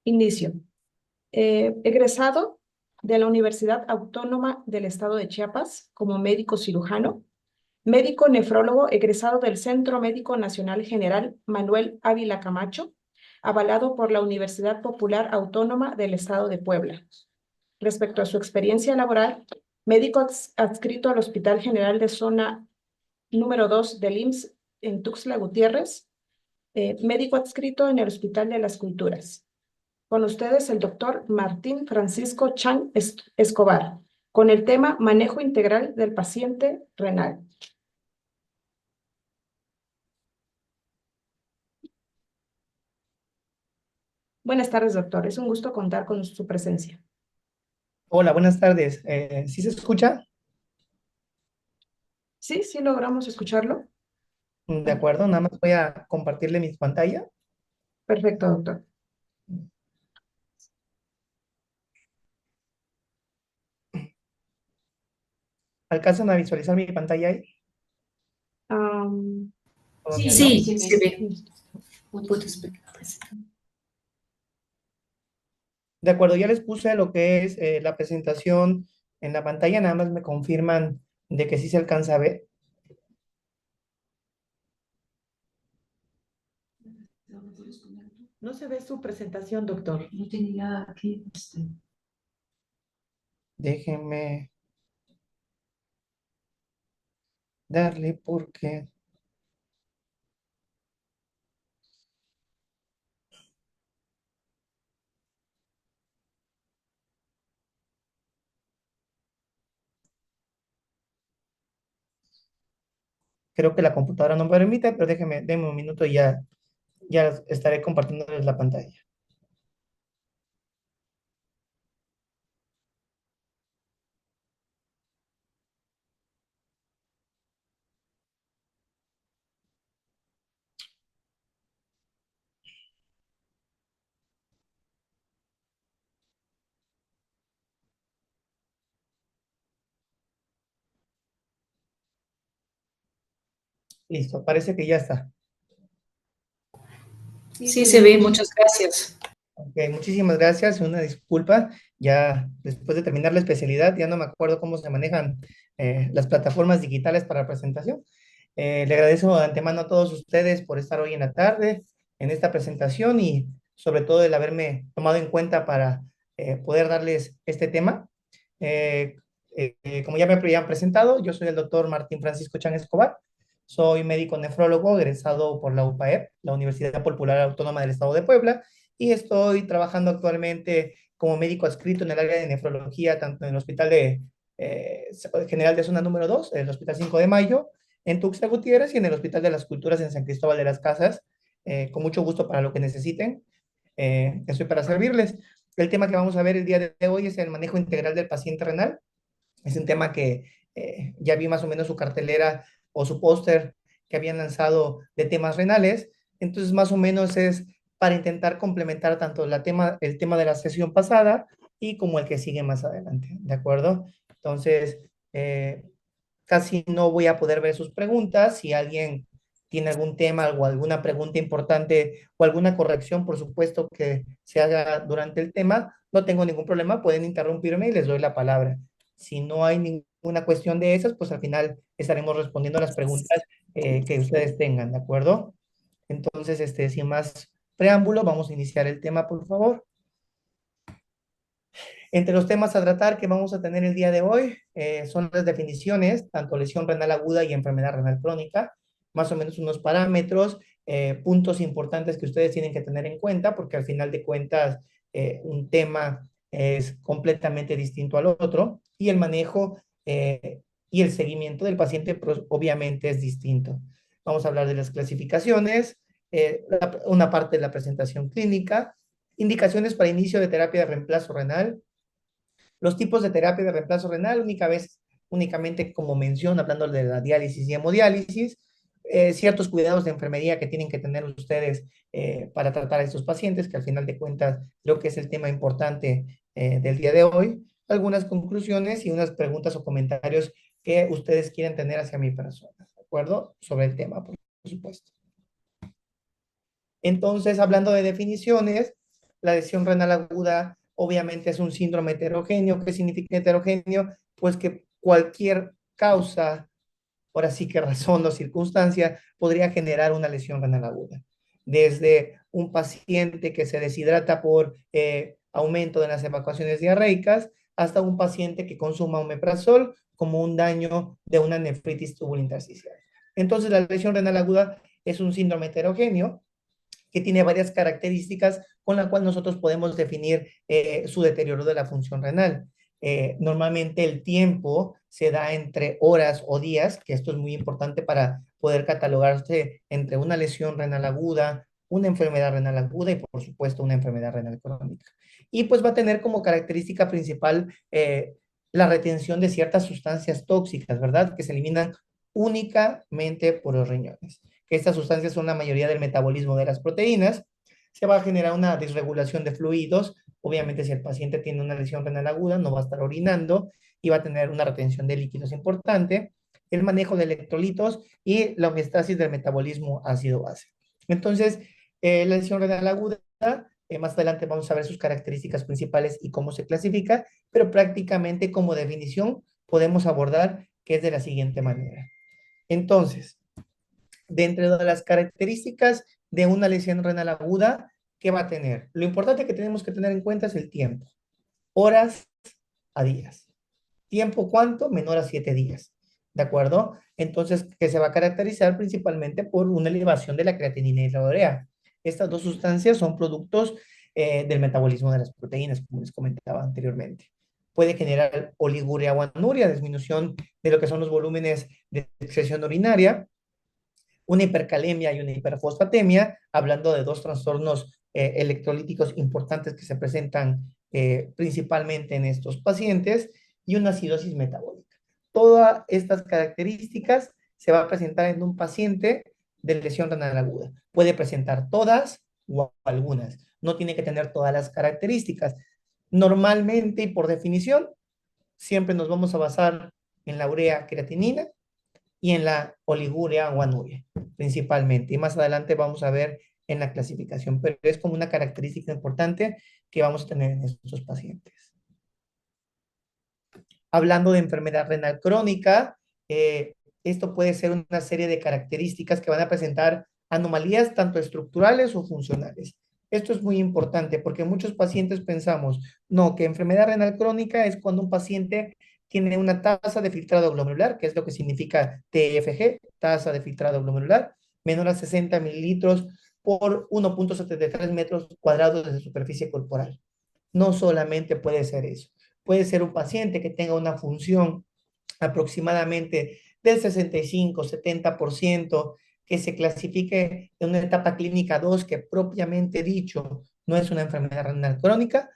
Inicio. Egresado de la Universidad Autónoma del Estado de Chiapas como médico cirujano, médico nefrólogo egresado del Centro Médico Nacional General Manuel Ávila Camacho, avalado por la Universidad Popular Autónoma del Estado de Puebla. Respecto a su experiencia laboral, médico adscrito al Hospital General de Zona número 2 del IMSS en Tuxtla Gutiérrez, médico adscrito en el Hospital de las Culturas. Con ustedes el doctor Martín Francisco Chan Escobar, con el tema Manejo Integral del Paciente Renal. Buenas tardes, doctor. Es un gusto contar con su presencia. Hola, buenas tardes. ¿Sí se escucha? Sí, sí logramos escucharlo. De acuerdo, nada más voy a compartirle mi pantalla. Perfecto, doctor. ¿Alcanzan a visualizar mi pantalla ahí? Am, Todavía no. Sí, se ve. Puedo explicar. De acuerdo, ya les puse lo que es la presentación en la pantalla, nada más me confirman de que sí se alcanza a ver. no se ve su presentación, doctor. No tenía aquí. Déjenme darle porque creo que la computadora no me permite, pero denme un minuto y ya estaré compartiéndoles la pantalla. Listo, parece que ya está. Sí, se ve. Muchas gracias. Ok, muchísimas gracias, una disculpa. Ya después de terminar la especialidad, ya no me acuerdo cómo se manejan las plataformas digitales para presentación. Le agradezco de antemano a todos ustedes por estar hoy en la tarde en esta presentación y sobre todo el haberme tomado en cuenta para poder darles este tema. Eh, Como ya me habían presentado, yo soy el doctor Martín Francisco Chan Escobar. Soy médico nefrólogo egresado por la UPAEP, la Universidad Popular Autónoma del Estado de Puebla, y estoy trabajando actualmente como médico adscrito en el área de nefrología, tanto en el Hospital eh, General de Zona número 2, el Hospital 5 de Mayo, en Tuxtla Gutiérrez, y en el Hospital de las Culturas en San Cristóbal de las Casas, con mucho gusto para lo que necesiten. Estoy para servirles. El tema que vamos a ver el día de hoy es el manejo integral del paciente renal. Es un tema que ya vi más o menos su cartelera o su póster que habían lanzado de temas renales. Entonces, más o menos es para intentar complementar tanto el tema de la sesión pasada y como el que sigue más adelante, ¿de acuerdo? Entonces, casi no voy a poder ver sus preguntas. Si alguien tiene algún tema o alguna pregunta importante o alguna corrección, por supuesto que se haga durante el tema, no tengo ningún problema, pueden interrumpirme y les doy la palabra. Si no hay ninguna cuestión de esas, pues al final estaremos respondiendo a las preguntas que ustedes tengan, ¿de acuerdo? Entonces, sin más preámbulo, vamos a iniciar el tema, por favor. Entre los temas a tratar que vamos a tener el día de hoy son las definiciones, tanto lesión renal aguda y enfermedad renal crónica, más o menos unos parámetros, puntos importantes que ustedes tienen que tener en cuenta, porque al final de cuentas un tema es completamente distinto al otro, y el manejo y el seguimiento del paciente pues, obviamente es distinto. Vamos a hablar de las clasificaciones, una parte de la presentación clínica, indicaciones para inicio de terapia de reemplazo renal, los tipos de terapia de reemplazo renal, únicamente como mención, hablando de la diálisis y hemodiálisis, ciertos cuidados de enfermería que tienen que tener ustedes para tratar a estos pacientes, que al final de cuentas creo que es el tema importante del día de hoy, algunas conclusiones y unas preguntas o comentarios que ustedes quieren tener hacia mi persona, ¿de acuerdo? Sobre el tema, por supuesto. Entonces, hablando de definiciones, La lesión renal aguda obviamente es un síndrome heterogéneo. ¿Qué significa heterogéneo? Pues que cualquier causa, ahora sí que razón o circunstancia, podría generar una lesión renal aguda. Desde un paciente que se deshidrata por aumento de las evacuaciones diarreicas, hasta un paciente que consuma omeprazol como un daño de una nefritis tubulointersticial. Entonces, la lesión renal aguda es un síndrome heterogéneo que tiene varias características con la cual nosotros podemos definir su deterioro de la función renal. Normalmente el tiempo se da entre horas o días, que esto es muy importante para poder catalogarse entre una lesión renal aguda, una enfermedad renal aguda y por supuesto una enfermedad renal crónica. Y pues va a tener como característica principal la retención de ciertas sustancias tóxicas, ¿verdad? Que se eliminan únicamente por los riñones. Estas sustancias son la mayoría del metabolismo de las proteínas. Se va a generar una desregulación de fluidos. Obviamente, si el paciente tiene una lesión renal aguda, no va a estar orinando y va a tener una retención de líquidos importante. El manejo de electrolitos y la homeostasis del metabolismo ácido-base. Entonces, la lesión renal aguda, más adelante vamos a ver sus características principales y cómo se clasifica, pero prácticamente como definición podemos abordar que es de la siguiente manera. Entonces, dentro de las características de una lesión renal aguda, ¿qué va a tener? Lo importante que tenemos que tener en cuenta es el tiempo. Horas a días. ¿Tiempo cuánto? Menor a 7 días. ¿De acuerdo? Entonces, que se va a caracterizar principalmente por una elevación de la creatinina y la urea. Estas dos sustancias son productos del metabolismo de las proteínas, como les comentaba anteriormente. Puede generar oliguria o anuria, disminución de lo que son los volúmenes de excreción urinaria, una hipercalemia y una hiperfosfatemia, hablando de dos trastornos electrolíticos importantes que se presentan principalmente en estos pacientes, y una acidosis metabólica. Todas estas características se va a presentar en un paciente de lesión renal aguda. Puede presentar todas o algunas. No tiene que tener todas las características. Normalmente y por definición, siempre nos vamos a basar en la urea creatinina y en la oliguria o anuria, principalmente. Y más adelante vamos a ver en la clasificación, pero es como una característica importante que vamos a tener en estos pacientes. Hablando de enfermedad renal crónica, esto puede ser una serie de características que van a presentar anomalías tanto estructurales o funcionales. Esto es muy importante porque muchos pacientes pensamos, no, que enfermedad renal crónica es cuando un paciente tiene una tasa de filtrado glomerular, que es lo que significa TFG, tasa de filtrado glomerular, menor a 60 mililitros por 1.73 metros cuadrados de superficie corporal. No solamente puede ser eso. Puede ser un paciente que tenga una función aproximadamente del 65-70%, que se clasifique en una etapa clínica 2, que propiamente dicho no es una enfermedad renal crónica,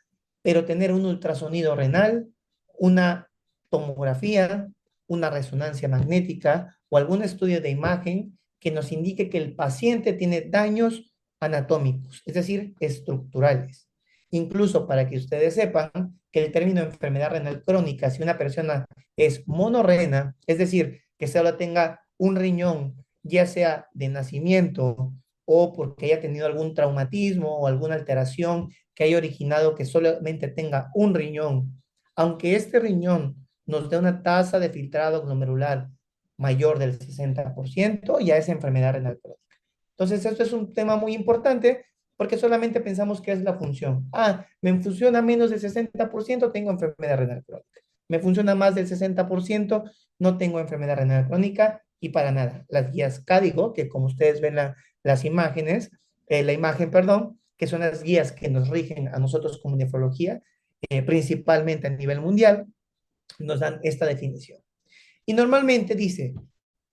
pero tener un ultrasonido renal, una tomografía, una resonancia magnética o algún estudio de imagen que nos indique que el paciente tiene daños anatómicos, es decir, estructurales. Incluso para que ustedes sepan que el término enfermedad renal crónica, si una persona es monorrena, es decir, que solo tenga un riñón, ya sea de nacimiento o porque haya tenido algún traumatismo o alguna alteración que haya originado que solamente tenga un riñón, aunque este riñón nos dé una tasa de filtrado glomerular mayor del 60%, ya es enfermedad renal crónica. Entonces, esto es un tema muy importante porque solamente pensamos que es la función. Ah, me funciona menos del 60%, tengo enfermedad renal crónica. Me funciona más del 60%, no tengo enfermedad renal crónica y para nada. Las guías CADIGO, que como ustedes ven las imágenes, la imagen, perdón, que son las guías que nos rigen a nosotros como nefrología, principalmente a nivel mundial, nos dan esta definición. Y normalmente dice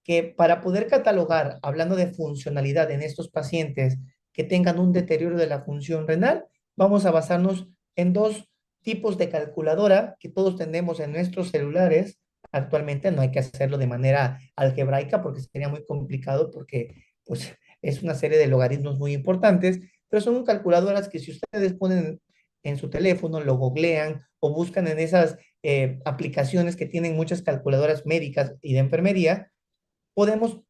que para poder catalogar, hablando de funcionalidad en estos pacientes que tengan un deterioro de la función renal, vamos a basarnos en dos tipos de calculadora que todos tenemos en nuestros celulares. Actualmente no hay que hacerlo de manera algebraica porque sería muy complicado porque pues, es una serie de logaritmos muy importantes, pero son calculadoras que si ustedes ponen en su teléfono, lo googlean o buscan en esas aplicaciones que tienen muchas calculadoras médicas y de enfermería, podemos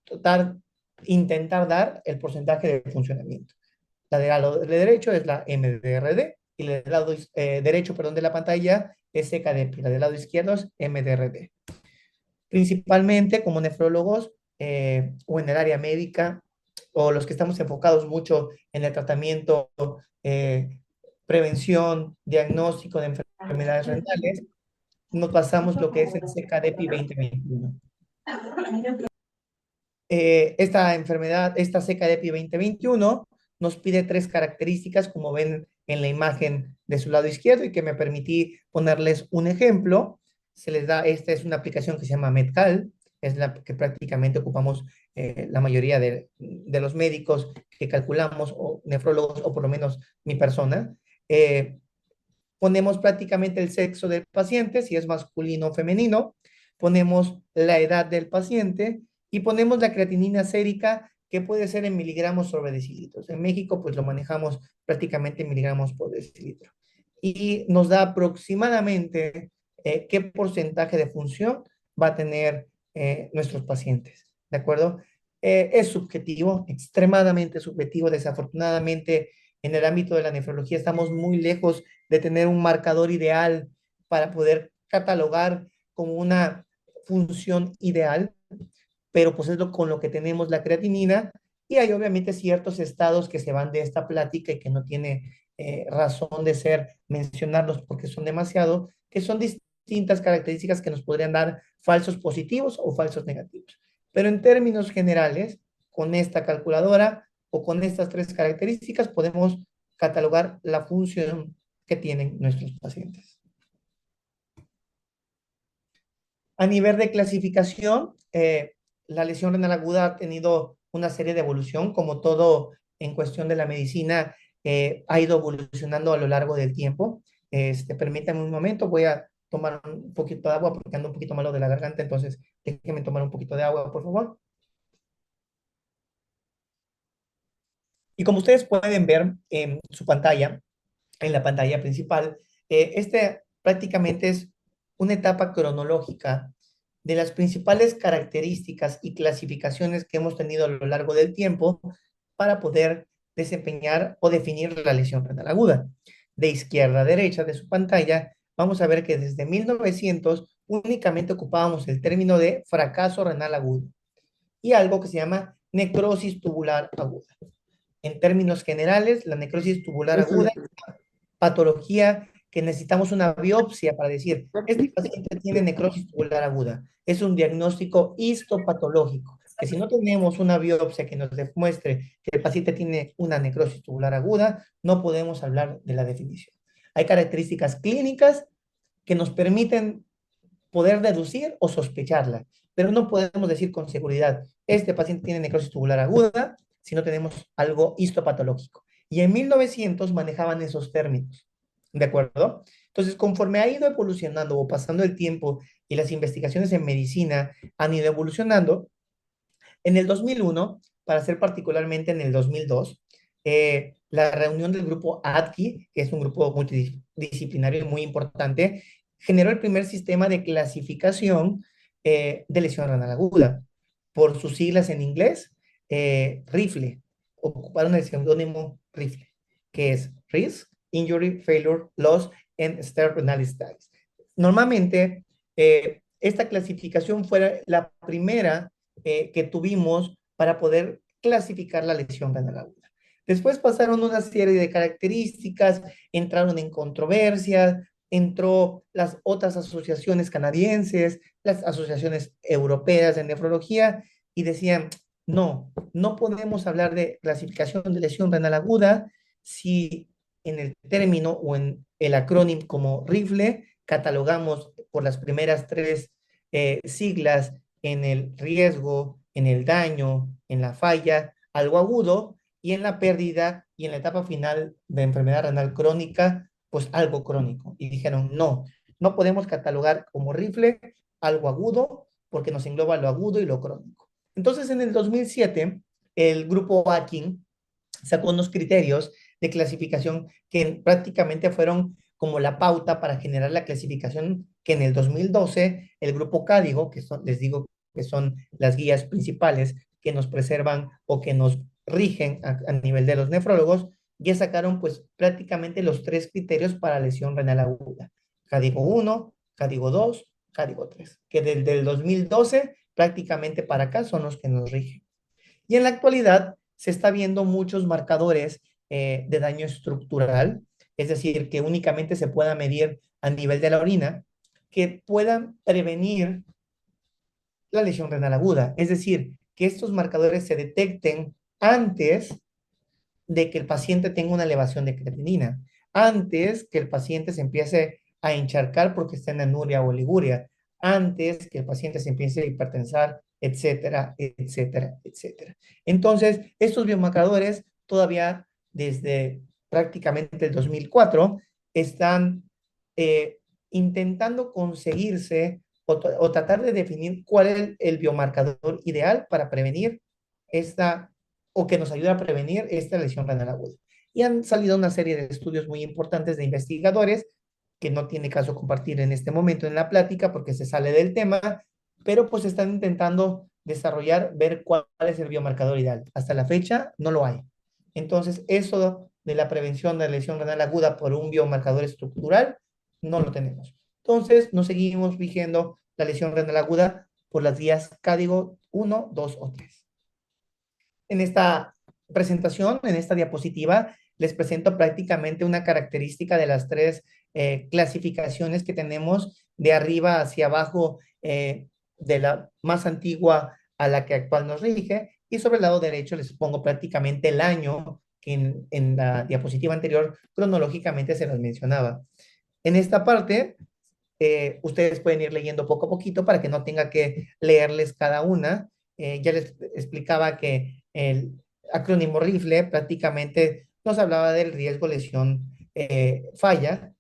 intentar dar el porcentaje de funcionamiento. La del lado derecho es la MDRD y la del lado derecho, perdón, de la pantalla es CKD, la del lado izquierdo es MDRD. Principalmente como nefrólogos o en el área médica o los que estamos enfocados mucho en el tratamiento, prevención, diagnóstico de enfermedades renales, nos basamos lo que es el CKDPI 2021. Esta enfermedad, esta CKDPI 2021, nos pide tres características, como ven en la imagen de su lado izquierdo, y que me permití ponerles un ejemplo. Se les da, esta es una aplicación que se llama Medcal, es la que prácticamente ocupamos la mayoría de los médicos que calculamos, o nefrólogos, o por lo menos mi persona. Ponemos prácticamente el sexo del paciente, si es masculino o femenino, ponemos la edad del paciente y ponemos la creatinina sérica, que puede ser en miligramos sobre decilitros. En México, pues lo manejamos prácticamente en miligramos por decilitro. Y nos da aproximadamente qué porcentaje de función va a tener nuestros pacientes, ¿de acuerdo? Es subjetivo, extremadamente subjetivo. Desafortunadamente, en el ámbito de la nefrología estamos muy lejos de tener un marcador ideal para poder catalogar como una función ideal, pero pues es con lo que tenemos la creatinina, y hay obviamente ciertos estados que se van de esta plática y que no tiene razón de ser mencionarlos porque son demasiado, que son distintas características que nos podrían dar falsos positivos o falsos negativos. Pero en términos generales, con esta calculadora o con estas tres características podemos catalogar la función que tienen nuestros pacientes. A nivel de clasificación, la lesión renal aguda ha tenido una serie de evolución, como todo en cuestión de la medicina, ha ido evolucionando a lo largo del tiempo. Permítame un momento, voy a tomar un poquito de agua porque ando un poquito malo de la garganta, entonces déjenme tomar un poquito de agua, por favor. Y como ustedes pueden ver en su pantalla, en la pantalla principal, este prácticamente es una etapa cronológica de las principales características y clasificaciones que hemos tenido a lo largo del tiempo para poder desempeñar o definir la lesión renal aguda. De izquierda a derecha de su pantalla, vamos a ver que desde 1900 únicamente ocupábamos el término de fracaso renal agudo y algo que se llama necrosis tubular aguda. En términos generales, la necrosis tubular aguda es una patología que necesitamos una biopsia para decir, este paciente tiene necrosis tubular aguda. Es un diagnóstico histopatológico, que si no tenemos una biopsia que nos demuestre que el paciente tiene una necrosis tubular aguda, no podemos hablar de la definición. Hay características clínicas que nos permiten poder deducir o sospecharla, pero no podemos decir con seguridad, este paciente tiene necrosis tubular aguda, si no tenemos algo histopatológico. Y en 1900 manejaban esos términos, ¿de acuerdo? Entonces, conforme ha ido evolucionando o pasando el tiempo y las investigaciones en medicina han ido evolucionando, en el 2001, para ser particularmente en el 2002, la reunión del grupo ADKI, que es un grupo multidisciplinario muy importante, generó el primer sistema de clasificación de lesión renal aguda. Por sus siglas en inglés, RIFLE, ocuparon el seudónimo RIFLE, que es Risk, Injury, Failure, Loss, and State Renal Status. Normalmente, esta clasificación fue la primera que tuvimos para poder clasificar la lesión renal aguda. Después pasaron una serie de características, entraron en controversias, entró las otras asociaciones canadienses, las asociaciones europeas de nefrología, y decían, no, no podemos hablar de clasificación de lesión renal aguda si en el término o en el acrónimo como RIFLE catalogamos por las primeras tres siglas en el riesgo, en el daño, en la falla, algo agudo, y en la pérdida y en la etapa final de enfermedad renal crónica, pues algo crónico. Y dijeron, no, no podemos catalogar como RIFLE algo agudo porque nos engloba lo agudo y lo crónico. Entonces, en el 2007, el grupo Akin sacó unos criterios de clasificación que prácticamente fueron como la pauta para generar la clasificación que en el 2012 el grupo Cádigo, que son, les digo que son las guías principales que nos preservan o que nos rigen a nivel de los nefrólogos, ya sacaron pues prácticamente los 3 criterios para lesión renal aguda. CADIGO 1, CADIGO 2, CADIGO 3, que desde el 2012 prácticamente para acá son los que nos rigen. Y en la actualidad se está viendo muchos marcadores de daño estructural, es decir, que únicamente se pueda medir a nivel de la orina, que puedan prevenir la lesión renal aguda. Es decir, que estos marcadores se detecten antes de que el paciente tenga una elevación de creatinina, antes que el paciente se empiece a encharcar porque está en anuria o oliguria, antes que el paciente se empiece a hipertensar, etcétera, etcétera, etcétera. Entonces, estos biomarcadores todavía desde prácticamente el 2004 están eh, intentando conseguirse o tratar de definir cuál es el biomarcador ideal para prevenir esta o que nos ayude a prevenir esta lesión renal aguda. Y han salido una serie de estudios muy importantes de investigadores que no tiene caso compartir en este momento en la plática porque se sale del tema, pero pues están intentando desarrollar, ver cuál es el biomarcador ideal. Hasta la fecha no lo hay. Entonces, eso de la prevención de lesión renal aguda por un biomarcador estructural, no lo tenemos. Entonces, nos seguimos vigiendo la lesión renal aguda por las guías CADIGO 1, 2 o 3. En esta presentación, en esta diapositiva, les presento prácticamente una característica de las 3 clasificaciones que tenemos de arriba hacia abajo, de la más antigua a la que actual nos rige, y sobre el lado derecho les pongo prácticamente el año que en la diapositiva anterior cronológicamente se los mencionaba. En esta parte, ustedes pueden ir leyendo poco a poquito para que no tenga que leerles cada una. Ya les explicaba que el acrónimo RIFLE prácticamente nos hablaba del riesgo lesión falla,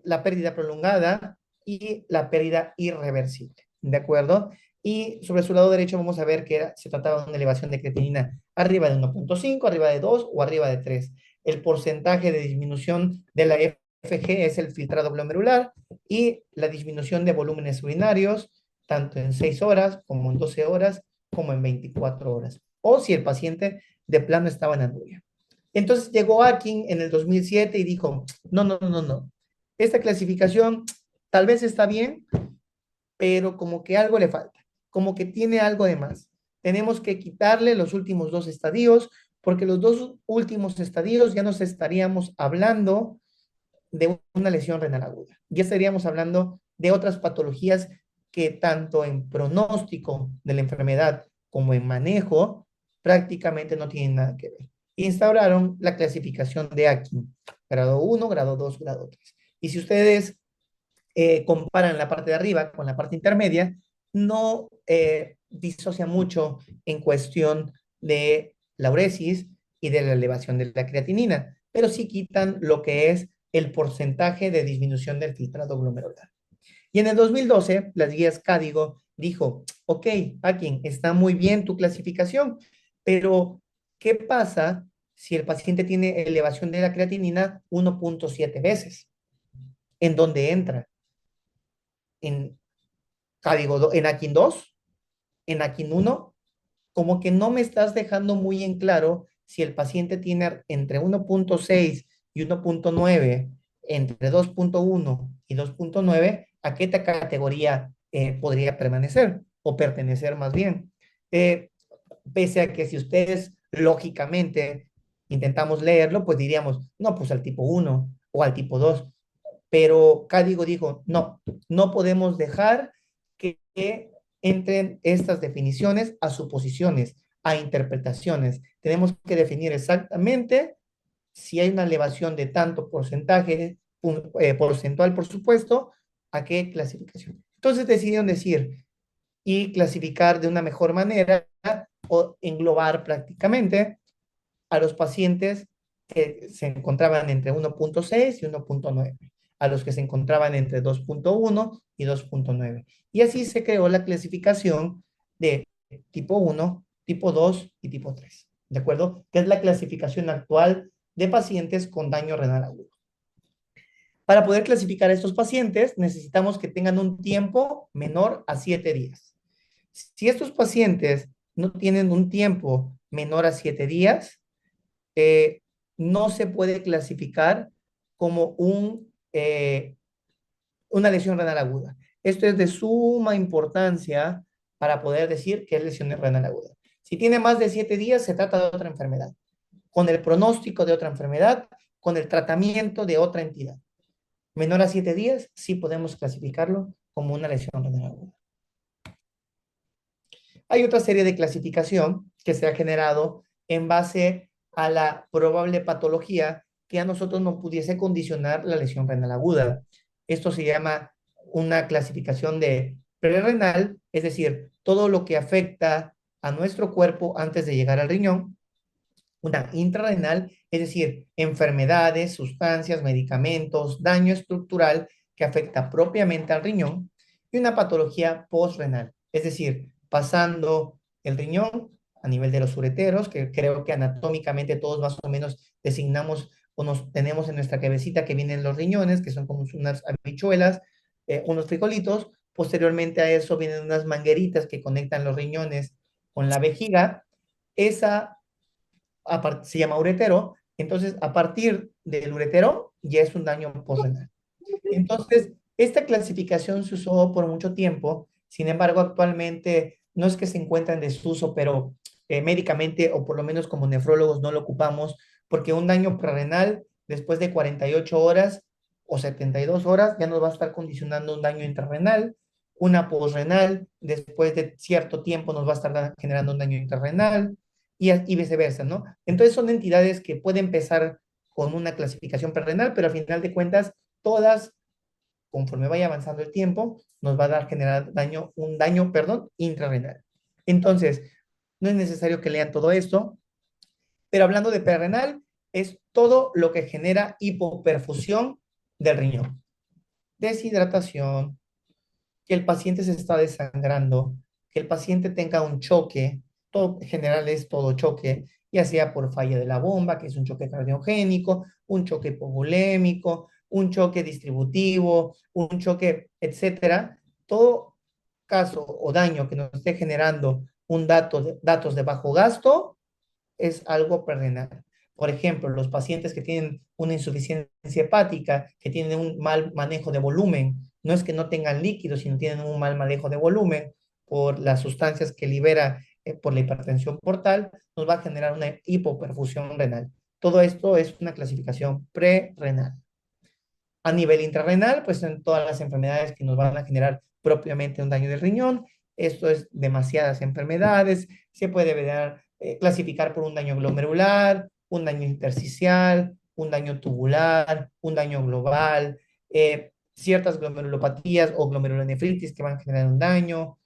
la pérdida prolongada y la pérdida irreversible, ¿de acuerdo? Y sobre su lado derecho vamos a ver que se trataba de una elevación de creatinina arriba de 1.5, arriba de 2 o arriba de 3. El porcentaje de disminución de la FG es el filtrado glomerular y la disminución de volúmenes urinarios, tanto en 6 horas como en 12 horas, como en 24 horas. O si el paciente de plano estaba en anuria. Entonces llegó Akin en el 2007 y dijo, no, no, no, no. Esta clasificación tal vez está bien, pero como que algo le falta, como que tiene algo de más. Tenemos que quitarle los últimos 2 estadios, porque los 2 últimos estadios ya nos estaríamos hablando de una lesión renal aguda. Ya estaríamos hablando de otras patologías que tanto en pronóstico de la enfermedad como en manejo prácticamente no tienen nada que ver. Instauraron la clasificación de Akin, grado 1, grado 2, grado 3. Y si ustedes comparan la parte de arriba con la parte intermedia, no disocia mucho en cuestión de la uresis y de la elevación de la creatinina, pero sí quitan lo que es el porcentaje de disminución del filtrado glomerular. Y en el 2012, las guías CADIGO dijo, ok, Akin, está muy bien tu clasificación, pero ¿qué pasa si el paciente tiene elevación de la creatinina 1.7 veces? ¿En dónde entra? En CADIGO, en Akin 2, en Akin 1, como que no me estás dejando muy en claro si el paciente tiene entre 1.6 y 1.9, entre 2.1 y 2.9, ¿a qué categoría podría permanecer o pertenecer más bien? Pese a que si ustedes lógicamente intentamos leerlo, pues diríamos, no, pues al tipo 1 o al tipo 2, pero Cádigo dijo, no, no podemos dejar que entren estas definiciones a suposiciones, a interpretaciones. Tenemos que definir exactamente si hay una elevación de tanto porcentaje, porcentual, por supuesto, a qué clasificación. Entonces decidieron decir y clasificar de una mejor manera o englobar prácticamente a los pacientes que se encontraban entre 1.6 y 1.9, a los que se encontraban entre 2.1 y 2.9. Y así se creó la clasificación de tipo 1, tipo 2 y tipo 3, ¿de acuerdo? Que es la clasificación actual de pacientes con daño renal agudo. Para poder clasificar a estos pacientes, necesitamos que tengan un tiempo menor a 7 días. Si estos pacientes no tienen un tiempo menor a 7 días, no se puede clasificar como una lesión renal aguda. Esto es de suma importancia para poder decir que es lesión renal aguda. Si tiene más de 7 días, se trata de otra enfermedad, con el pronóstico de otra enfermedad, con el tratamiento de otra entidad. Menor a 7 días, sí podemos clasificarlo como una lesión renal aguda. Hay otra serie de clasificación que se ha generado en base a la probable patología que a nosotros no pudiese condicionar la lesión renal aguda. Esto se llama una clasificación de prerrenal, es decir, todo lo que afecta a nuestro cuerpo antes de llegar al riñón. Una intrarrenal, es decir, enfermedades, sustancias, medicamentos, daño estructural que afecta propiamente al riñón. Y una patología postrenal, es decir, pasando el riñón a nivel de los ureteros, que creo que anatómicamente todos más o menos designamos o nos tenemos en nuestra cabecita que vienen los riñones, que son como unas habichuelas, unos frijolitos. Posteriormente a eso vienen unas mangueritas que conectan los riñones con la vejiga. Esa se llama uretero. Entonces, a partir del uretero ya es un daño postrenal. Entonces, esta clasificación se usó por mucho tiempo. Sin embargo, actualmente no es que se encuentre en desuso, pero médicamente, o por lo menos como nefrólogos, no lo ocupamos, porque un daño prerrenal después de 48 horas o 72 horas ya nos va a estar condicionando un daño intrarrenal. Una posrenal, después de cierto tiempo, nos va a estar generando un daño intrarrenal y viceversa, ¿no? Entonces, son entidades que pueden empezar con una clasificación prerrenal, pero al final de cuentas, todas conforme vaya avanzando el tiempo, nos va a dar generar daño, perdón, intrarrenal. Entonces, no es necesario que lean todo esto, pero hablando de perrenal, es todo lo que genera hipoperfusión del riñón. Deshidratación, que el paciente se está desangrando, que el paciente tenga un choque, todo, en general es todo choque, ya sea por falla de la bomba, que es un choque cardiogénico, un choque hipovolémico, un choque distributivo, un choque, etcétera. Todo caso o daño que nos esté generando datos de bajo gasto es algo perrenal. Por ejemplo, los pacientes que tienen una insuficiencia hepática, que tienen un mal manejo de volumen, no es que no tengan líquidos, sino tienen un mal manejo de volumen por las sustancias que libera por la hipertensión portal, nos va a generar una hipoperfusión renal. Todo esto es una clasificación prerrenal. A nivel intrarrenal, pues en todas las enfermedades que nos van a generar propiamente un daño del riñón, esto es demasiadas enfermedades, se puede clasificar por un daño glomerular, un daño intersticial, un daño tubular, un daño global, ciertas glomerulopatías o glomerulonefritis que van a generar un daño,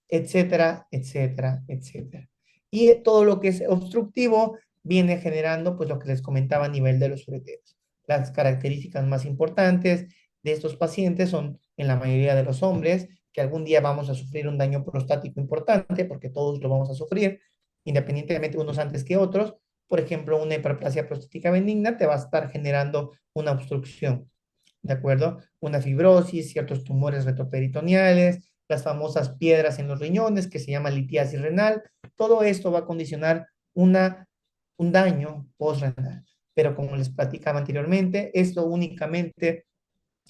etcétera, etcétera, etcétera. Y todo lo que es obstructivo viene generando, pues lo que les comentaba a nivel de los ureteros. Las características más importantes de estos pacientes son, en la mayoría de los hombres, que algún día vamos a sufrir un daño prostático importante, porque todos lo vamos a sufrir, independientemente unos antes que otros. Por ejemplo, una hiperplasia prostática benigna te va a estar generando una obstrucción, ¿de acuerdo? Una fibrosis, ciertos tumores retroperitoneales, las famosas piedras en los riñones que se llama litiasis renal. Todo esto va a condicionar un daño postrenal. Pero como les platicaba anteriormente, esto únicamente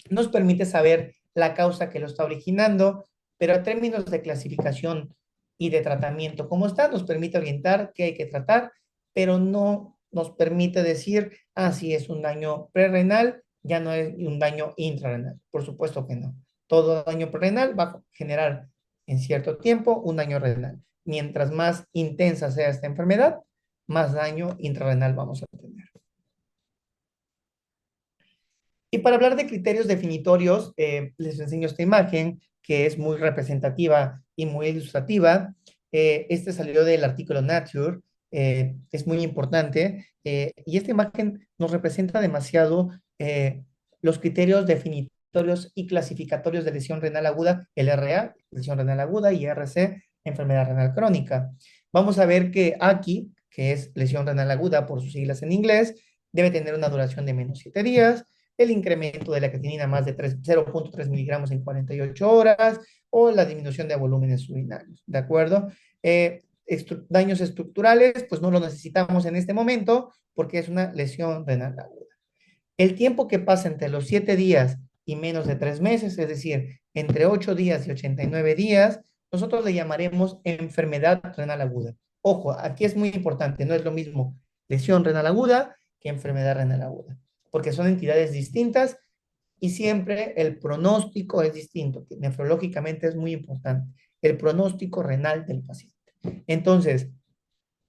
nos permite saber la causa que lo está originando, pero a términos de clasificación y de tratamiento como está, nos permite orientar qué hay que tratar, pero no nos permite decir, ah, si es un daño prerrenal, ya no es un daño intrarrenal. Por supuesto que no. Todo daño prerrenal va a generar en cierto tiempo un daño renal. Mientras más intensa sea esta enfermedad, más daño intrarrenal vamos a tener. Y para hablar de criterios definitorios, les enseño esta imagen que es muy representativa y muy ilustrativa. Este salió del artículo Nature, es muy importante, y esta imagen nos representa demasiado los criterios definitorios y clasificatorios de lesión renal aguda, LRA, lesión renal aguda, y RC, enfermedad renal crónica. Vamos a ver que aquí, que es lesión renal aguda por sus siglas en inglés, debe tener una duración de menos 7 días, el incremento de la creatinina más de 0.3 miligramos en 48 horas o la disminución de volúmenes urinarios, ¿de acuerdo? daños estructurales, pues no lo necesitamos en este momento porque es una lesión renal aguda. El tiempo que pasa entre los 7 días y menos de 3 meses, es decir, entre 8 días y 89 días, nosotros le llamaremos enfermedad renal aguda. Ojo, aquí es muy importante, no es lo mismo lesión renal aguda que enfermedad renal aguda, porque son entidades distintas y siempre el pronóstico es distinto, que nefrológicamente es muy importante, el pronóstico renal del paciente. Entonces,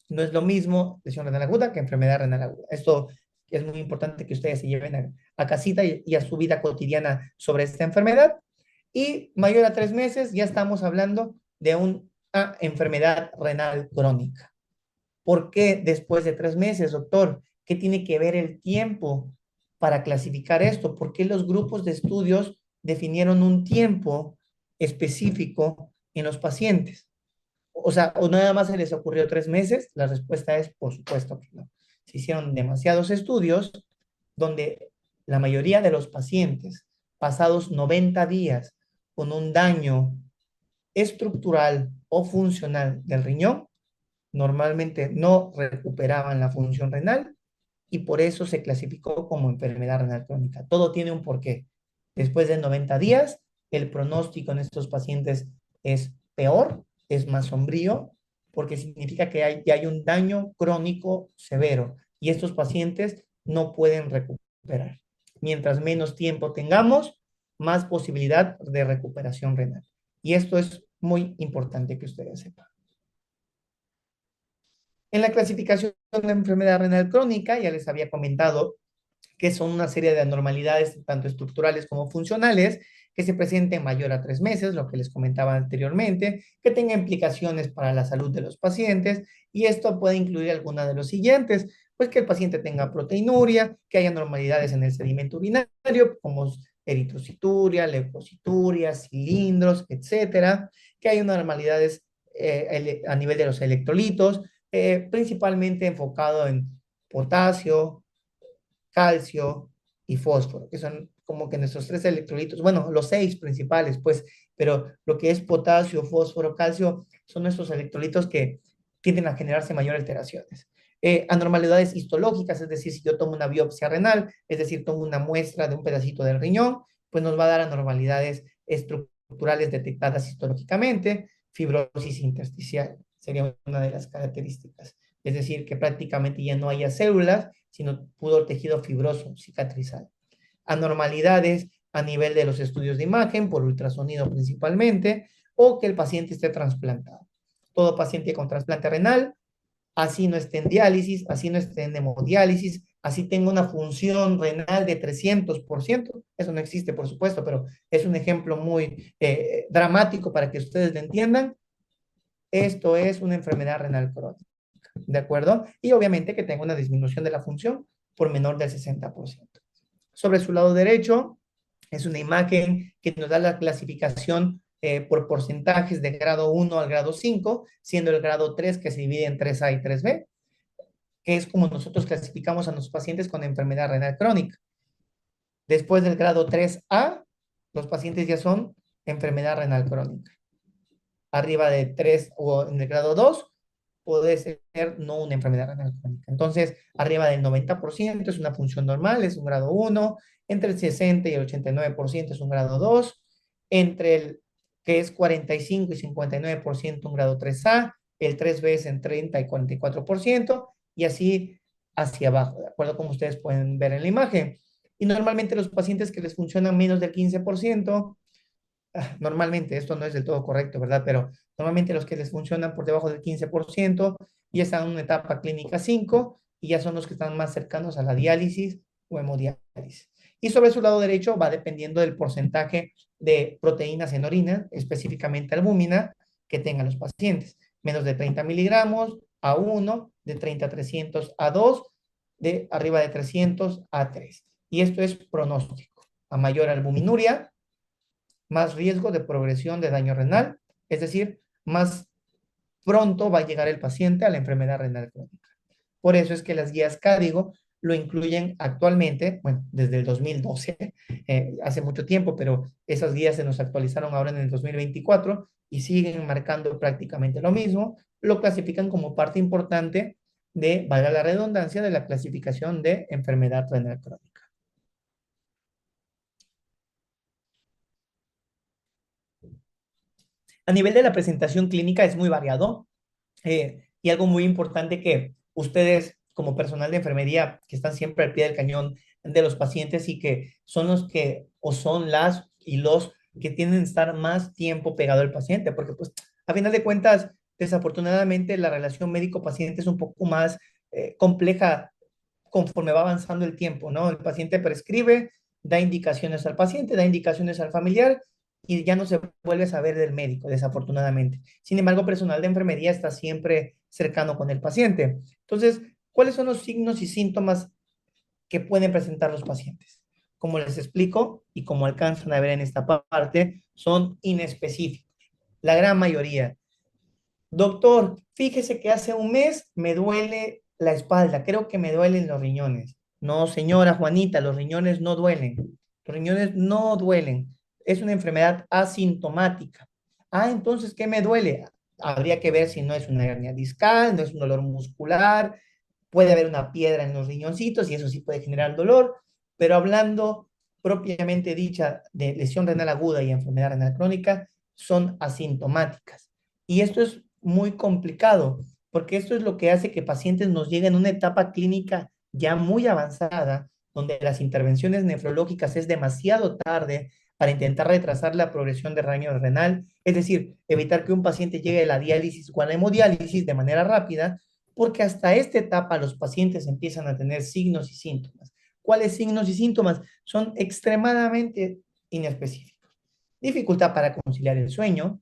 no es lo mismo lesión renal aguda que enfermedad renal aguda. Esto es muy importante que ustedes se lleven a casita y a su vida cotidiana sobre esta enfermedad. Y mayor a 3 meses ya estamos hablando de una enfermedad renal crónica. ¿Por qué después de 3 meses, doctor? ¿Qué tiene que ver el tiempo para clasificar esto? ¿Por qué los grupos de estudios definieron un tiempo específico en los pacientes? O sea, o nada más se les ocurrió 3 meses, la respuesta es por supuesto que no. Se hicieron demasiados estudios donde la mayoría de los pacientes, pasados 90 días con un daño estructural o funcional del riñón, normalmente no recuperaban la función renal y por eso se clasificó como enfermedad renal crónica. Todo tiene un porqué. Después de 90 días, el pronóstico en estos pacientes es peor, es más sombrío, porque significa que hay un daño crónico severo y estos pacientes no pueden recuperar. Mientras menos tiempo tengamos, más posibilidad de recuperación renal. Y esto es muy importante que ustedes sepan. En la clasificación de enfermedad renal crónica, ya les había comentado que son una serie de anormalidades, tanto estructurales como funcionales, que se presenten mayor a 3 meses, lo que les comentaba anteriormente, que tenga implicaciones para la salud de los pacientes, y esto puede incluir alguna de los siguientes, pues que el paciente tenga proteinuria, que haya anormalidades en el sedimento urinario, como eritrocituria, leucocituria, cilindros, etcétera, que haya anormalidades a nivel de los electrolitos, principalmente enfocado en potasio, calcio y fósforo, que son como que nuestros 3 electrolitos, bueno, los 6 principales, pues, pero lo que es potasio, fósforo, calcio, son nuestros electrolitos que tienden a generarse mayor alteraciones. Anormalidades histológicas, es decir, si yo tomo una biopsia renal, es decir, tomo una muestra de un pedacito del riñón, pues nos va a dar anormalidades estructurales detectadas histológicamente, fibrosis intersticial, sería una de las características. Es decir, que prácticamente ya no haya células, sino puro tejido fibroso, cicatrizado. Anormalidades a nivel de los estudios de imagen, por ultrasonido principalmente, o que el paciente esté trasplantado. Todo paciente con trasplante renal, así no esté en diálisis, así no esté en hemodiálisis, así tenga una función renal de 300%, eso no existe por supuesto, pero es un ejemplo muy dramático para que ustedes lo entiendan. Esto es una enfermedad renal crónica. ¿De acuerdo? Y obviamente que tenga una disminución de la función por menor del 60%. Sobre su lado derecho es una imagen que nos da la clasificación por porcentajes de grado 1 al grado 5, siendo el grado 3 que se divide en 3A y 3B, que es como nosotros clasificamos a nuestros pacientes con enfermedad renal crónica. Después del grado 3A, los pacientes ya son enfermedad renal crónica. Arriba de 3 o en el grado 2, puede ser no una enfermedad renal crónica. Entonces, arriba del 90% es una función normal, es un grado 1, entre el 60 y el 89% es un grado 2, entre el que es 45 y 59% un grado 3A, el 3B es en 30 y 44%, y así hacia abajo, de acuerdo como ustedes pueden ver en la imagen. Y normalmente los pacientes que les funcionan menos del 15%, normalmente esto no es del todo correcto, ¿verdad? Pero normalmente los que les funcionan por debajo del 15% ya están en una etapa clínica 5 y ya son los que están más cercanos a la diálisis o hemodiálisis. Y sobre su lado derecho va dependiendo del porcentaje de proteínas en orina, específicamente albúmina, que tengan los pacientes. Menos de 30 miligramos a 1, de 30 a 300 a 2, de arriba de 300 a 3. Y esto es pronóstico. A mayor albuminuria, más riesgo de progresión de daño renal, es decir, más pronto va a llegar el paciente a la enfermedad renal crónica. Por eso es que las guías CADIGO lo incluyen actualmente, bueno, desde el 2012, hace mucho tiempo, pero esas guías se nos actualizaron ahora en el 2024 y siguen marcando prácticamente lo mismo. Lo clasifican como parte importante de, valga la redundancia, de la clasificación de enfermedad renal crónica. A nivel de la presentación clínica es muy variado. Y algo muy importante que ustedes como personal de enfermería que están siempre al pie del cañón de los pacientes y que son los que o son las y los que tienen que estar más tiempo pegado al paciente, porque pues a final de cuentas, desafortunadamente la relación médico-paciente es un poco más compleja conforme va avanzando el tiempo, ¿no? El paciente prescribe, da indicaciones al paciente, da indicaciones al familiar y ya no se vuelve a saber del médico, desafortunadamente. Sin embargo, personal de enfermería está siempre cercano con el paciente. Entonces, ¿cuáles son los signos y síntomas que pueden presentar los pacientes? Como les explico y como alcanzan a ver en esta parte, son inespecíficos. La gran mayoría. Doctor, fíjese que hace un mes me duele la espalda, creo que me duelen los riñones. No, señora Juanita, los riñones no duelen. Los riñones no duelen. Es una enfermedad asintomática. Ah, entonces, ¿qué me duele? Habría que ver si no es una hernia discal, no es un dolor muscular, puede haber una piedra en los riñoncitos y eso sí puede generar dolor, pero hablando propiamente dicha de lesión renal aguda y enfermedad renal crónica, son asintomáticas. Y esto es muy complicado, porque esto es lo que hace que pacientes nos lleguen a una etapa clínica ya muy avanzada, donde las intervenciones nefrológicas es demasiado tarde para intentar retrasar la progresión de daño renal, es decir, evitar que un paciente llegue a la diálisis o a la hemodiálisis de manera rápida, porque hasta esta etapa los pacientes empiezan a tener signos y síntomas. ¿Cuáles signos y síntomas? Son extremadamente inespecíficos. Dificultad para conciliar el sueño,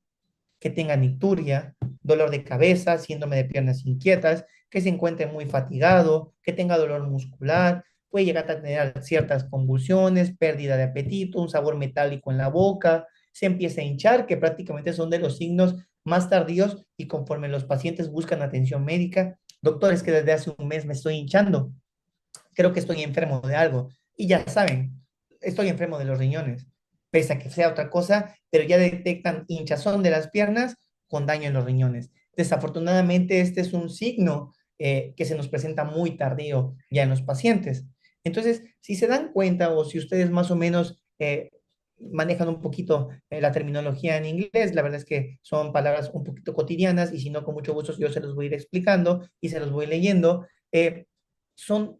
que tengan icturia, dolor de cabeza, síndrome de piernas inquietas, que se encuentre muy fatigado, que tenga dolor muscular, puede llegar a tener ciertas convulsiones, pérdida de apetito, un sabor metálico en la boca, se empieza a hinchar, que prácticamente son de los signos más tardíos y conforme los pacientes buscan atención médica, doctor, es que desde hace un mes me estoy hinchando, creo que estoy enfermo de algo. Y ya saben, estoy enfermo de los riñones, pese a que sea otra cosa, pero ya detectan hinchazón de las piernas con daño en los riñones. Desafortunadamente, este es un signo que se nos presenta muy tardío ya en los pacientes. Entonces, si se dan cuenta o si ustedes más o menos manejan un poquito la terminología en inglés, la verdad es que son palabras un poquito cotidianas y si no, con mucho gusto yo se los voy a ir explicando y se los voy leyendo. Son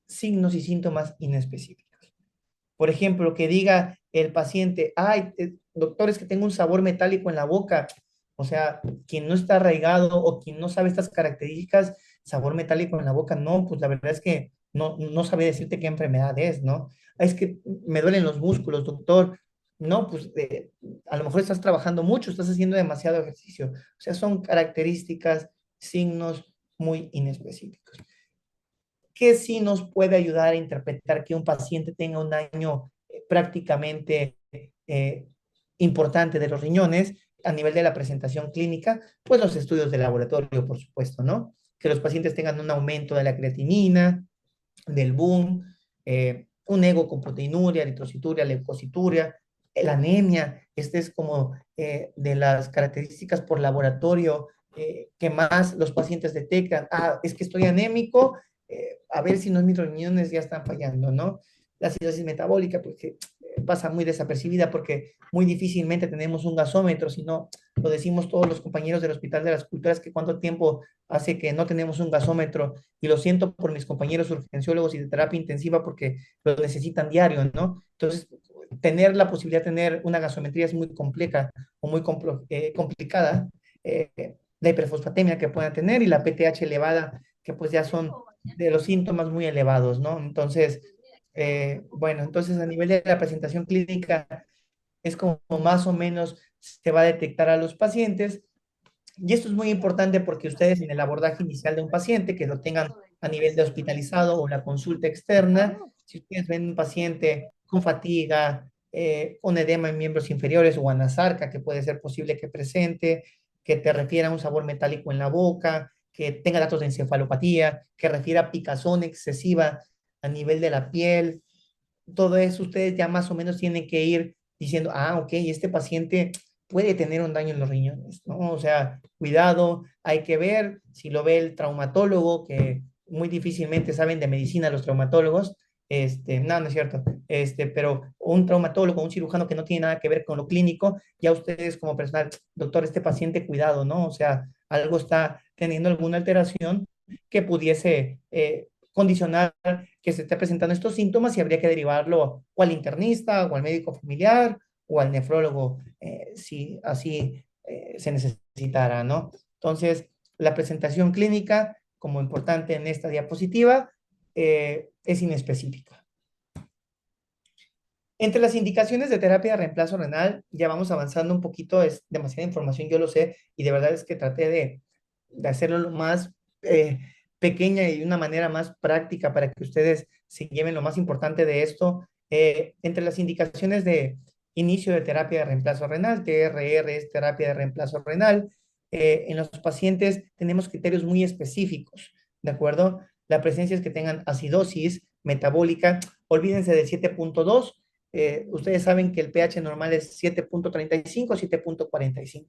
signos y síntomas inespecíficos. Por ejemplo, que diga el paciente, ay, doctor, es que tengo un sabor metálico en la boca. O sea, quien no está arraigado o quien no sabe estas características, sabor metálico en la boca, no, pues la verdad es que no sabe decirte qué enfermedad es, ¿no? Es que me duelen los músculos, doctor. No, pues a lo mejor estás trabajando mucho, estás haciendo demasiado ejercicio. O sea, son características, signos muy inespecíficos. ¿Qué sí nos puede ayudar a interpretar que un paciente tenga un daño prácticamente eh, importante de los riñones a nivel de la presentación clínica? Pues los estudios de laboratorio, por supuesto, ¿no? Que los pacientes tengan un aumento de la creatinina, del BUN, un ego con proteinuria, eritrocituria, leucocituria, la anemia, este es como de las características por laboratorio que más los pacientes detectan. Ah, es que estoy anémico, a ver si no mis riñones ya están fallando, ¿no? La cirrosis metabólica, pues que pasa muy desapercibida porque muy difícilmente tenemos un gasómetro, si no lo decimos todos los compañeros del Hospital de las Culturas que cuánto tiempo hace que no tenemos un gasómetro y lo siento por mis compañeros urgenciólogos y de terapia intensiva porque lo necesitan diario, ¿no? Entonces, tener la posibilidad de tener una gasometría es muy compleja o muy complicada. La hiperfosfatemia que puedan tener y la PTH elevada, que pues ya son de los síntomas muy elevados, ¿no? Entonces, bueno, entonces a nivel de la presentación clínica es como más o menos se va a detectar a los pacientes. Y esto es muy importante porque ustedes en el abordaje inicial de un paciente, que lo tengan a nivel de hospitalizado o la consulta externa, si ustedes ven un paciente con fatiga, con edema en miembros inferiores o anasarca, que puede ser posible que presente, que te refiera a un sabor metálico en la boca, que tenga datos de encefalopatía, que refiera a picazón excesiva a nivel de la piel, todo eso ustedes ya más o menos tienen que ir diciendo, ah, ok, este paciente puede tener un daño en los riñones, ¿no? O sea, cuidado, hay que ver si lo ve el traumatólogo, que muy difícilmente saben de medicina los traumatólogos, no, no es cierto, pero un traumatólogo, un cirujano que no tiene nada que ver con lo clínico, ya ustedes como personal, doctor, este paciente, cuidado, ¿no? O sea, algo está teniendo alguna alteración que pudiese condicionar que se esté presentando estos síntomas y habría que derivarlo o al internista o al médico familiar o al nefrólogo, si así se necesitara, ¿no? Entonces, la presentación clínica, como importante en esta diapositiva, es inespecífica. Entre las indicaciones de terapia de reemplazo renal, ya vamos avanzando un poquito, es demasiada información, yo lo sé, y de verdad es que traté de hacerlo lo más pequeña y de una manera más práctica para que ustedes se lleven lo más importante de esto. Entre las indicaciones de inicio de terapia de reemplazo renal, TRR es terapia de reemplazo renal, en los pacientes tenemos criterios muy específicos, ¿de acuerdo? La presencia es que tengan acidosis metabólica, olvídense del 7.2. Ustedes saben que el pH normal es 7.35, 7.45.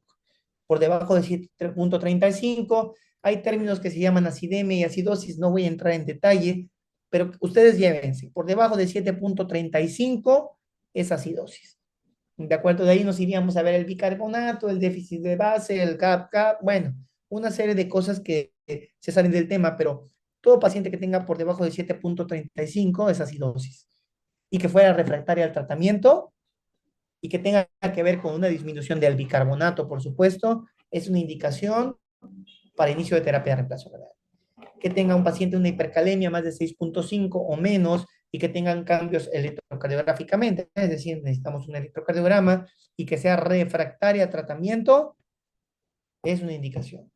Por debajo de 7.35 hay términos que se llaman acidemia y acidosis, no voy a entrar en detalle, pero ustedes llévense, por debajo de 7.35 es acidosis. De acuerdo, de ahí nos iríamos a ver el bicarbonato, el déficit de base, el CAP, bueno, una serie de cosas que se salen del tema, pero todo paciente que tenga por debajo de 7.35 es acidosis y que fuera refractaria al tratamiento y que tenga que ver con una disminución del bicarbonato, por supuesto, es una indicación para inicio de terapia de reemplazo renal. Que tenga un paciente una hipercalemia más de 6.5 o menos y que tengan cambios electrocardiográficamente, es decir, necesitamos un electrocardiograma y que sea refractaria a tratamiento, es una indicación.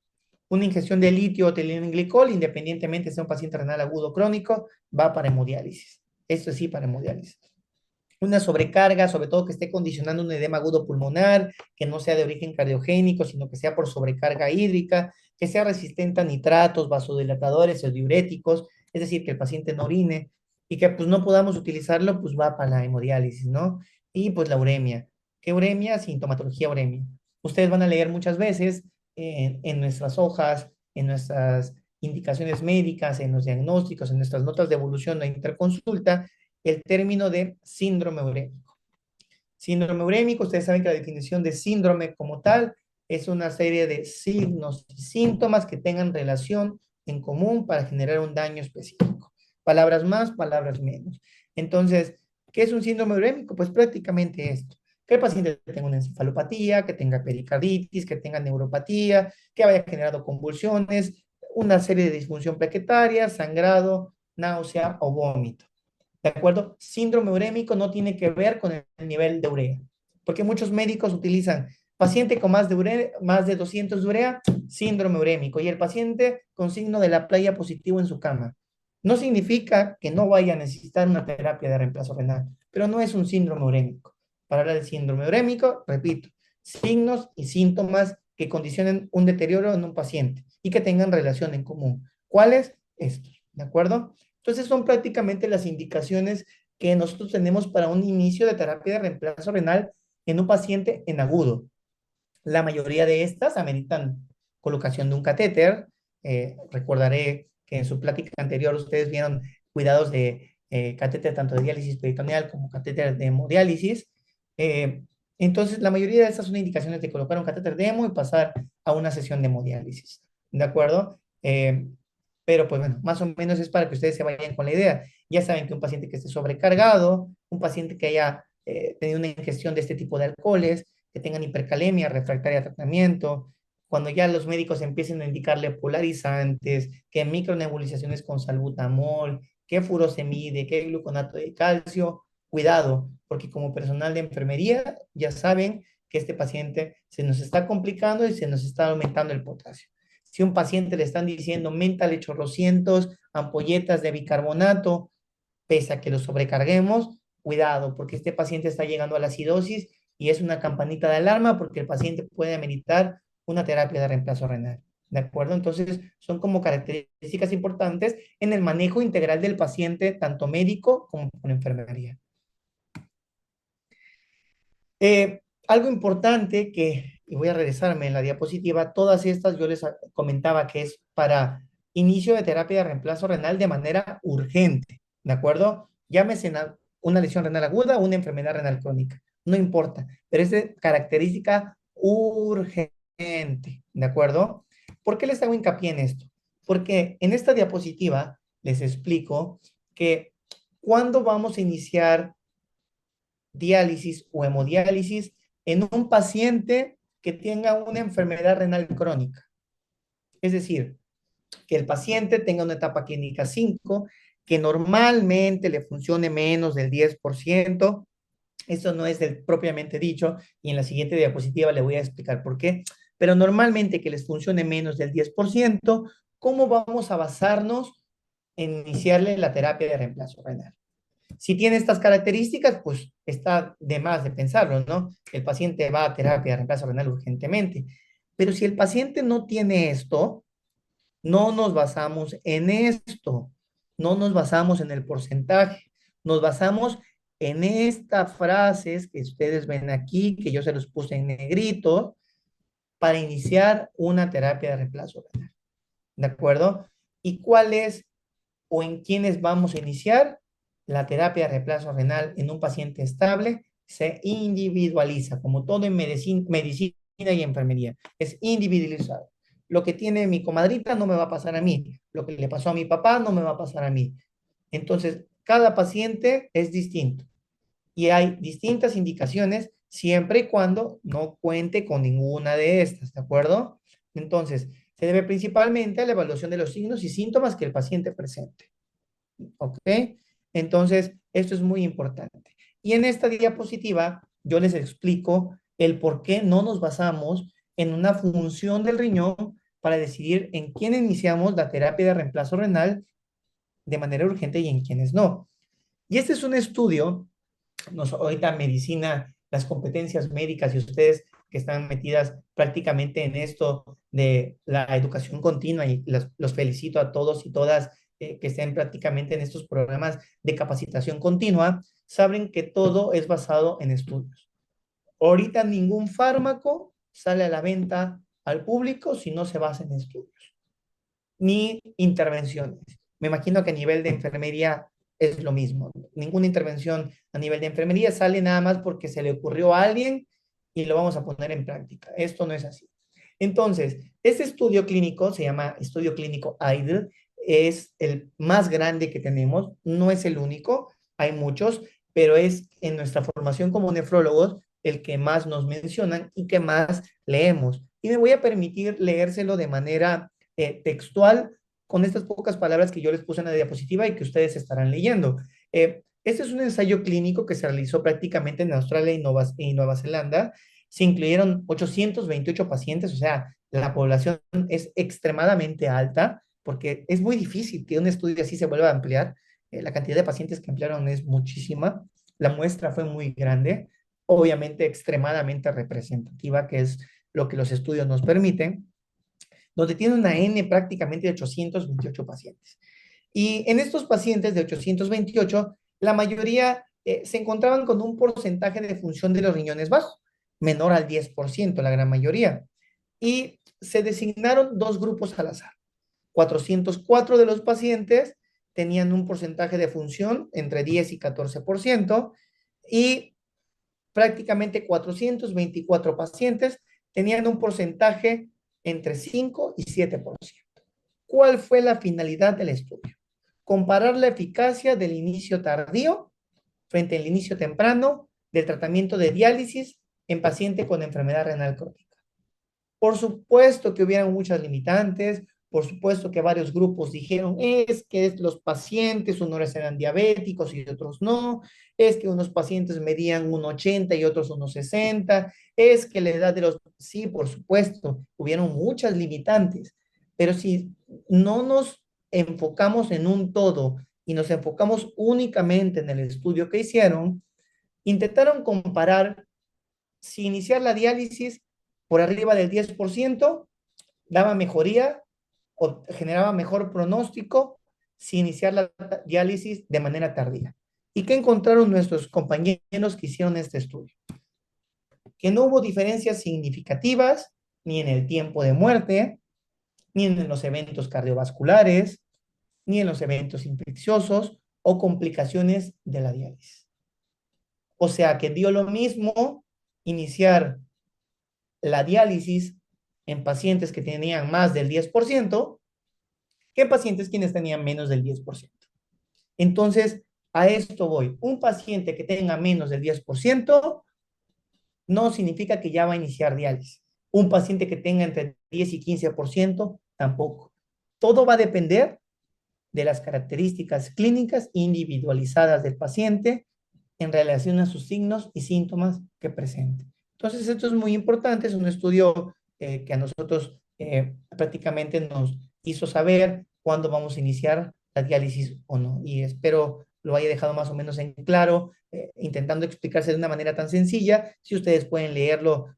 Una ingestión de litio o telenoglicol, independientemente sea un paciente renal agudo o crónico, va para hemodiálisis. Esto sí para hemodiálisis. Una sobrecarga, sobre todo que esté condicionando un edema agudo pulmonar, que no sea de origen cardiogénico, sino que sea por sobrecarga hídrica, que sea resistente a nitratos, vasodilatadores o diuréticos, es decir, que el paciente no orine y que pues no podamos utilizarlo, pues va para la hemodiálisis, ¿no? Y pues la uremia. ¿Qué uremia? Sintomatología uremia. Ustedes van a leer muchas veces en nuestras hojas, en nuestras indicaciones médicas, en los diagnósticos, en nuestras notas de evolución o interconsulta, el término de síndrome urémico. Síndrome urémico, ustedes saben que la definición de síndrome como tal es una serie de signos y síntomas que tengan relación en común para generar un daño específico. Palabras más, palabras menos. Entonces, ¿qué es un síndrome urémico? Pues prácticamente esto. Que el paciente tenga una encefalopatía, que tenga pericarditis, que tenga neuropatía, que haya generado convulsiones, una serie de disfunción plaquetaria, sangrado, náusea o vómito. ¿De acuerdo? Síndrome urémico no tiene que ver con el nivel de urea, porque muchos médicos utilizan paciente con más de 200 de urea, síndrome urémico, y el paciente con signo de la playa positivo en su cama. No significa que no vaya a necesitar una terapia de reemplazo renal, pero no es un síndrome urémico. Para hablar del síndrome urémico, repito, signos y síntomas que condicionen un deterioro en un paciente y que tengan relación en común. ¿Cuáles? Estos, ¿de acuerdo? Entonces son prácticamente las indicaciones que nosotros tenemos para un inicio de terapia de reemplazo renal en un paciente en agudo. La mayoría de estas ameritan colocación de un catéter. Recordaré que en su plática anterior ustedes vieron cuidados de catéter tanto de diálisis peritoneal como catéter de hemodiálisis. Entonces, la mayoría de estas son indicaciones de colocar un catéter de hemo y pasar a una sesión de hemodiálisis. ¿De acuerdo? Pero pues bueno, más o menos es para que ustedes se vayan con la idea. Ya saben que un paciente que esté sobrecargado, un paciente que haya tenido una ingestión de este tipo de alcoholes, que tengan hipercalemia refractaria a tratamiento, cuando ya los médicos empiecen a indicarle polarizantes, que micronebulizaciones con salbutamol, que furosemide, que gluconato de calcio, cuidado, porque como personal de enfermería ya saben que este paciente se nos está complicando y se nos está aumentando el potasio. Si a un paciente le están diciendo méntale chorrocientos ampolletas de bicarbonato, pese a que lo sobrecarguemos, cuidado, porque este paciente está llegando a la acidosis y es una campanita de alarma porque el paciente puede ameritar una terapia de reemplazo renal. ¿de acuerdo? Entonces, son como características importantes en el manejo integral del paciente, tanto médico como con enfermería. Algo importante y voy a regresarme en la diapositiva, todas estas yo les comentaba que es para inicio de terapia de reemplazo renal de manera urgente, ¿de acuerdo? Llámese una lesión renal aguda o una enfermedad renal crónica, no importa, pero es de característica urgente, ¿de acuerdo? ¿Por qué les hago hincapié en esto? Porque en esta diapositiva les explico que cuando vamos a iniciar diálisis o hemodiálisis en un paciente que tenga una enfermedad renal crónica. Es decir, que el paciente tenga una etapa clínica 5, que normalmente le funcione menos del 10%. Esto no es del propiamente dicho, y en la siguiente diapositiva le voy a explicar por qué. Pero normalmente que les funcione menos del 10%, ¿cómo vamos a basarnos en iniciarle la terapia de reemplazo renal? Si tiene estas características, pues está de más de pensarlo, ¿no? El paciente va a terapia de reemplazo renal urgentemente. Pero si el paciente no tiene esto, no nos basamos en esto, no nos basamos en el porcentaje, nos basamos en estas frases que ustedes ven aquí, que yo se los puse en negrito, para iniciar una terapia de reemplazo renal. ¿De acuerdo? ¿Y cuál es o en quiénes vamos a iniciar? La terapia de reemplazo renal en un paciente estable se individualiza, como todo en medicina y enfermería. Es individualizado. Lo que tiene mi comadrita no me va a pasar a mí. Lo que le pasó a mi papá no me va a pasar a mí. Entonces, cada paciente es distinto y hay distintas indicaciones siempre y cuando no cuente con ninguna de estas, ¿de acuerdo? Entonces, se debe principalmente a la evaluación de los signos y síntomas que el paciente presente. ¿Ok? Entonces, esto es muy importante. Y en esta diapositiva yo les explico el por qué no nos basamos en una función del riñón para decidir en quién iniciamos la terapia de reemplazo renal de manera urgente y en quiénes no. Y este es un estudio, ahorita medicina, las competencias médicas y ustedes que están metidas prácticamente en esto de la educación continua y los felicito a todos y todas que estén prácticamente en estos programas de capacitación continua, saben que todo es basado en estudios. Ahorita ningún fármaco sale a la venta al público si no se basa en estudios, ni intervenciones. Me imagino que a nivel de enfermería es lo mismo. Ninguna intervención a nivel de enfermería sale nada más porque se le ocurrió a alguien y lo vamos a poner en práctica. Esto no es así. Entonces, este estudio clínico se llama estudio clínico IDLE, es el más grande que tenemos, no es el único, hay muchos, pero es en nuestra formación como nefrólogos el que más nos mencionan y que más leemos. Y me voy a permitir leérselo de manera textual con estas pocas palabras que yo les puse en la diapositiva y que ustedes estarán leyendo. Este es un ensayo clínico que se realizó prácticamente en Australia y Nueva Zelanda. Se incluyeron 828 pacientes, o sea, la población es extremadamente alta porque es muy difícil que un estudio así se vuelva a ampliar. La cantidad de pacientes que ampliaron es muchísima. La muestra fue muy grande, obviamente extremadamente representativa, que es lo que los estudios nos permiten, donde tiene una N prácticamente de 828 pacientes. Y en estos pacientes de 828, la mayoría se encontraban con un porcentaje de función de los riñones bajo, menor al 10%, la gran mayoría. Y se designaron dos grupos al azar. 404 de los pacientes tenían un porcentaje de función entre 10 y 14%, y prácticamente 424 pacientes tenían un porcentaje entre 5 y 7%. ¿Cuál fue la finalidad del estudio? Comparar la eficacia del inicio tardío frente al inicio temprano del tratamiento de diálisis en paciente con enfermedad renal crónica. Por supuesto que hubieran muchas limitantes, por supuesto que varios grupos dijeron, es que los pacientes, unos eran diabéticos y otros no, es que unos pacientes medían 1,80 y otros 1,60, es que la edad de los... Sí, por supuesto, hubieron muchas limitantes, pero si no nos enfocamos en un todo y nos enfocamos únicamente en el estudio que hicieron, intentaron comparar si iniciar la diálisis por arriba del 10% daba mejoría o generaba mejor pronóstico si iniciar la diálisis de manera tardía. ¿Y qué encontraron nuestros compañeros que hicieron este estudio? Que no hubo diferencias significativas ni en el tiempo de muerte, ni en los eventos cardiovasculares, ni en los eventos infecciosos o complicaciones de la diálisis. O sea que dio lo mismo iniciar la diálisis en pacientes que tenían más del 10% que en pacientes quienes tenían menos del 10%. Entonces, a esto voy. Un paciente que tenga menos del 10% no significa que ya va a iniciar diálisis. Un paciente que tenga entre 10 y 15% tampoco. Todo va a depender de las características clínicas individualizadas del paciente en relación a sus signos y síntomas que presente. Entonces, esto es muy importante, es un estudio que a nosotros prácticamente nos hizo saber cuándo vamos a iniciar la diálisis o no. Y espero lo haya dejado más o menos en claro, intentando explicarse de una manera tan sencilla. Si ustedes pueden leerlo,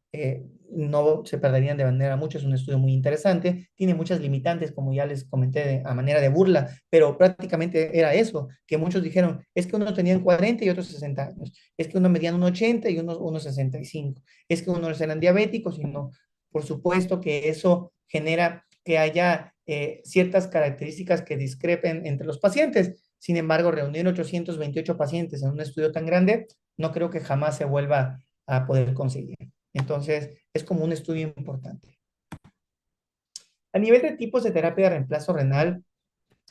no se perderían de manera mucho. Es un estudio muy interesante. Tiene muchas limitantes, como ya les comenté, a manera de burla, pero prácticamente era eso, que muchos dijeron, es que unos tenían 40 y otros 60 años, es que unos medían 1,80 y unos 65, es que unos eran diabéticos y no. Por supuesto que eso genera que haya ciertas características que discrepen entre los pacientes. Sin embargo, reunir 828 pacientes en un estudio tan grande, no creo que jamás se vuelva a poder conseguir. Entonces, es como un estudio importante. A nivel de tipos de terapia de reemplazo renal,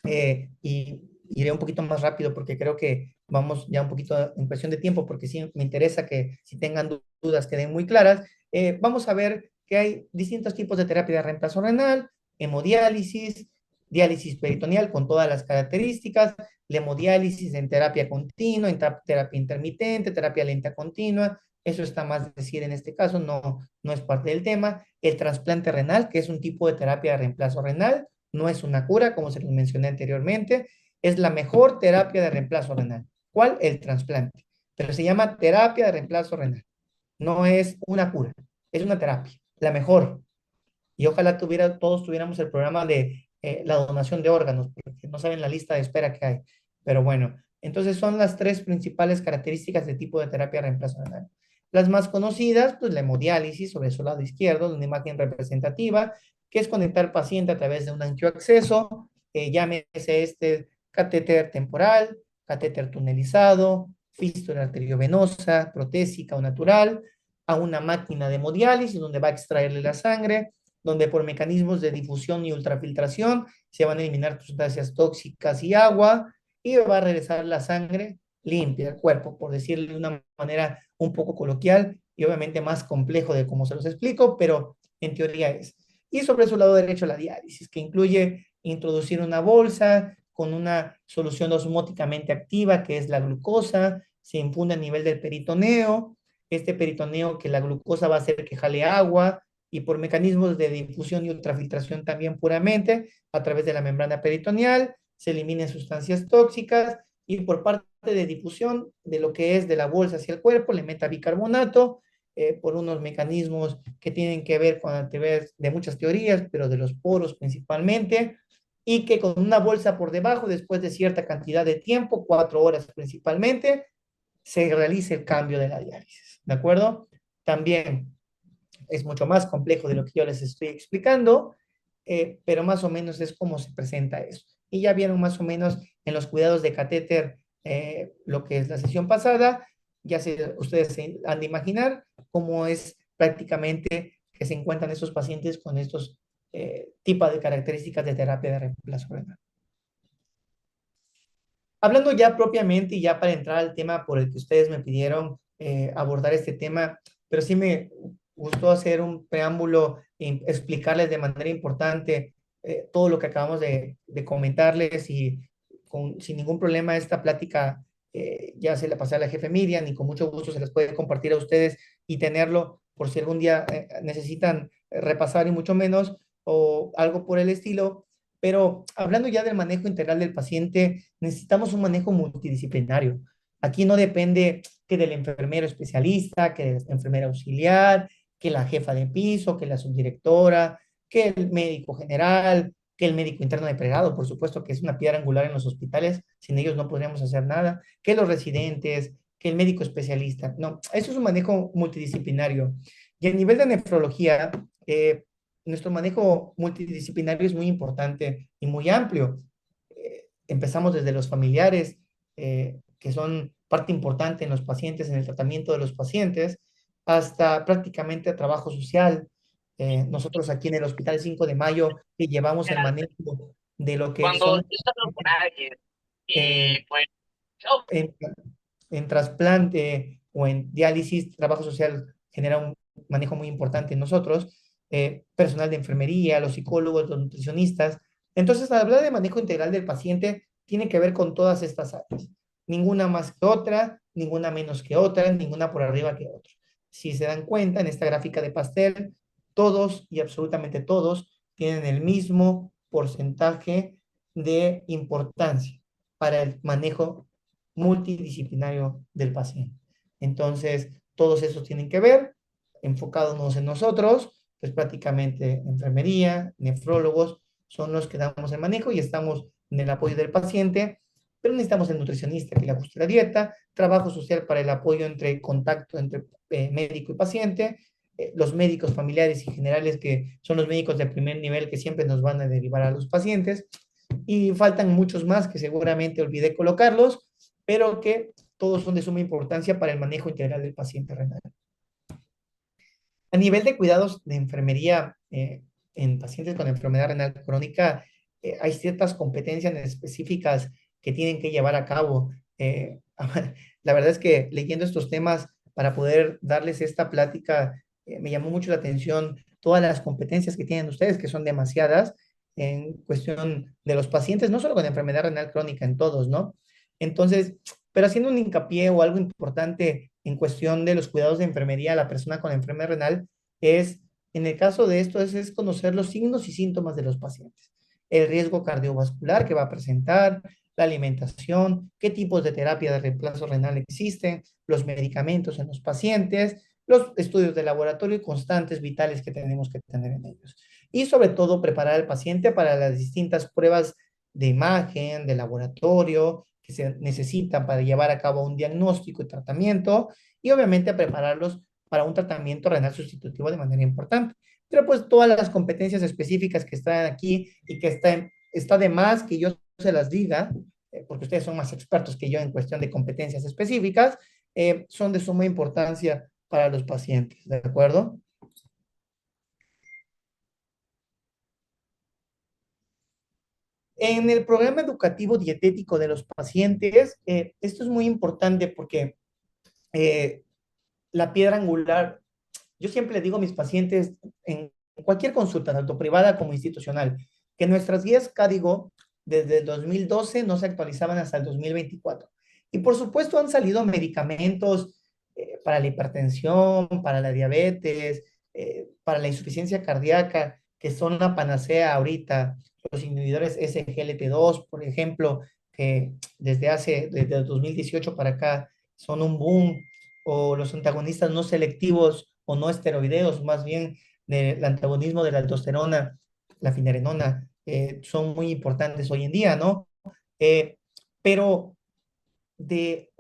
y iré un poquito más rápido porque creo que vamos ya un poquito en cuestión de tiempo, porque sí me interesa que si tengan dudas queden muy claras. Vamos a ver que hay distintos tipos de terapia de reemplazo renal: hemodiálisis, diálisis peritoneal con todas las características, la hemodiálisis en terapia continua, en terapia intermitente, terapia lenta continua. Eso está más decir en este caso, no es parte del tema. El trasplante renal, que es un tipo de terapia de reemplazo renal, no es una cura, como se les mencioné anteriormente, es la mejor terapia de reemplazo renal. ¿Cuál? El trasplante. Pero se llama terapia de reemplazo renal. No es una cura, es una terapia, la mejor. Y ojalá todos tuviéramos el programa de la donación de órganos, porque no saben la lista de espera que hay. Pero bueno, entonces son las tres principales características de tipo de terapia de reemplazo renal. Las más conocidas, pues la hemodiálisis sobre su lado izquierdo, una imagen representativa, que es conectar paciente a través de un angioacceso, llámese este catéter temporal, catéter tunelizado, fístula arteriovenosa, protésica o natural, a una máquina de hemodiálisis donde va a extraerle la sangre, donde por mecanismos de difusión y ultrafiltración se van a eliminar sustancias tóxicas y agua, y va a regresar la sangre limpia al cuerpo, por decirlo de una manera un poco coloquial y obviamente más complejo de cómo se los explico, pero en teoría es. Y sobre su lado derecho la diálisis, que incluye introducir una bolsa con una solución osmóticamente activa, que es la glucosa, se infunde a nivel del peritoneo, este peritoneo que la glucosa va a hacer que jale agua, y por mecanismos de difusión y ultrafiltración también puramente, a través de la membrana peritoneal, se eliminan sustancias tóxicas, y por parte de difusión de lo que es de la bolsa hacia el cuerpo, le meta bicarbonato, por unos mecanismos que tienen que ver con actividades de muchas teorías, pero de los poros principalmente, y que con una bolsa por debajo, después de cierta cantidad de tiempo, 4 horas principalmente, se realice el cambio de la diálisis, ¿de acuerdo? También es mucho más complejo de lo que yo les estoy explicando, pero más o menos es como se presenta eso. Y ya vieron más o menos en los cuidados de catéter lo que es la sesión pasada, ustedes se han de imaginar cómo es prácticamente que se encuentran estos pacientes con estos tipos de características de terapia de reemplazo renal. Hablando ya propiamente y ya para entrar al tema por el que ustedes me pidieron abordar este tema, pero sí me gustó hacer un preámbulo y explicarles de manera importante todo lo que acabamos de comentarles, y sin ningún problema esta plática ya se la pasé a la jefe Miriam y con mucho gusto se las puede compartir a ustedes y tenerlo por si algún día necesitan repasar y mucho menos o algo por el estilo. Pero hablando ya del manejo integral del paciente, necesitamos un manejo multidisciplinario. Aquí no depende que del enfermero especialista, que de la enfermera auxiliar, que la jefa de piso, que la subdirectora, que el médico general, que el médico interno de pregrado, por supuesto que es una piedra angular en los hospitales, sin ellos no podríamos hacer nada, que los residentes, que el médico especialista. No, eso es un manejo multidisciplinario. Y a nivel de nefrología, nuestro manejo multidisciplinario es muy importante y muy amplio. Empezamos desde los familiares, que son parte importante en los pacientes, en el tratamiento de los pacientes, hasta prácticamente trabajo social. Nosotros aquí en el Hospital 5 de Mayo que llevamos el manejo de lo que Cuando son yo estaba con alguien en, y pues yo en, en trasplante o en diálisis, trabajo social genera un manejo muy importante en nosotros, personal de enfermería, los psicólogos, los nutricionistas. Entonces, al hablar de manejo integral del paciente, tiene que ver con todas estas áreas. Ninguna más que otra, ninguna menos que otra, ninguna por arriba que otra. Si se dan cuenta, en esta gráfica de pastel, todos y absolutamente todos tienen el mismo porcentaje de importancia para el manejo multidisciplinario del paciente. Entonces, todos esos tienen que ver, enfocados en nosotros, pues prácticamente enfermería, nefrólogos, son los que damos el manejo y estamos en el apoyo del paciente, pero necesitamos el nutricionista que le ajuste la dieta, trabajo social para el apoyo entre contacto entre médico y paciente, los médicos familiares y generales que son los médicos de primer nivel que siempre nos van a derivar a los pacientes, y faltan muchos más que seguramente olvidé colocarlos, pero que todos son de suma importancia para el manejo integral del paciente renal. A nivel de cuidados de enfermería en pacientes con enfermedad renal crónica, hay ciertas competencias específicas que tienen que llevar a cabo. La verdad es que leyendo estos temas para poder darles esta plática, me llamó mucho la atención todas las competencias que tienen ustedes, que son demasiadas en cuestión de los pacientes, no solo con enfermedad renal crónica, en todos, ¿no? Entonces, pero haciendo un hincapié o algo importante en cuestión de los cuidados de enfermería a la persona con enfermedad renal, es, en el caso de esto, es conocer los signos y síntomas de los pacientes, el riesgo cardiovascular que va a presentar, la alimentación, qué tipos de terapia de reemplazo renal existen, los medicamentos en los pacientes, los estudios de laboratorio y constantes vitales que tenemos que tener en ellos. Y sobre todo preparar al paciente para las distintas pruebas de imagen, de laboratorio, que se necesitan para llevar a cabo un diagnóstico y tratamiento, y obviamente prepararlos para un tratamiento renal sustitutivo de manera importante. Pero pues todas las competencias específicas que están aquí y que está de más que yo se las diga, porque ustedes son más expertos que yo en cuestión de competencias específicas, son de suma importancia para los pacientes, ¿de acuerdo? En el programa educativo dietético de los pacientes, esto es muy importante porque eh, la piedra angular, yo siempre le digo a mis pacientes en cualquier consulta, tanto privada como institucional, que nuestras guías código desde el 2012 no se actualizaban hasta el 2024. Y por supuesto han salido medicamentos para la hipertensión, para la diabetes, para la insuficiencia cardíaca, que son la panacea ahorita. Los inhibidores SGLT2, por ejemplo, que desde el 2018 para acá son un boom, o los antagonistas no selectivos o no esteroideos, más bien del antagonismo de la aldosterona, la finerenona, son muy importantes hoy en día, ¿no? Eh, pero de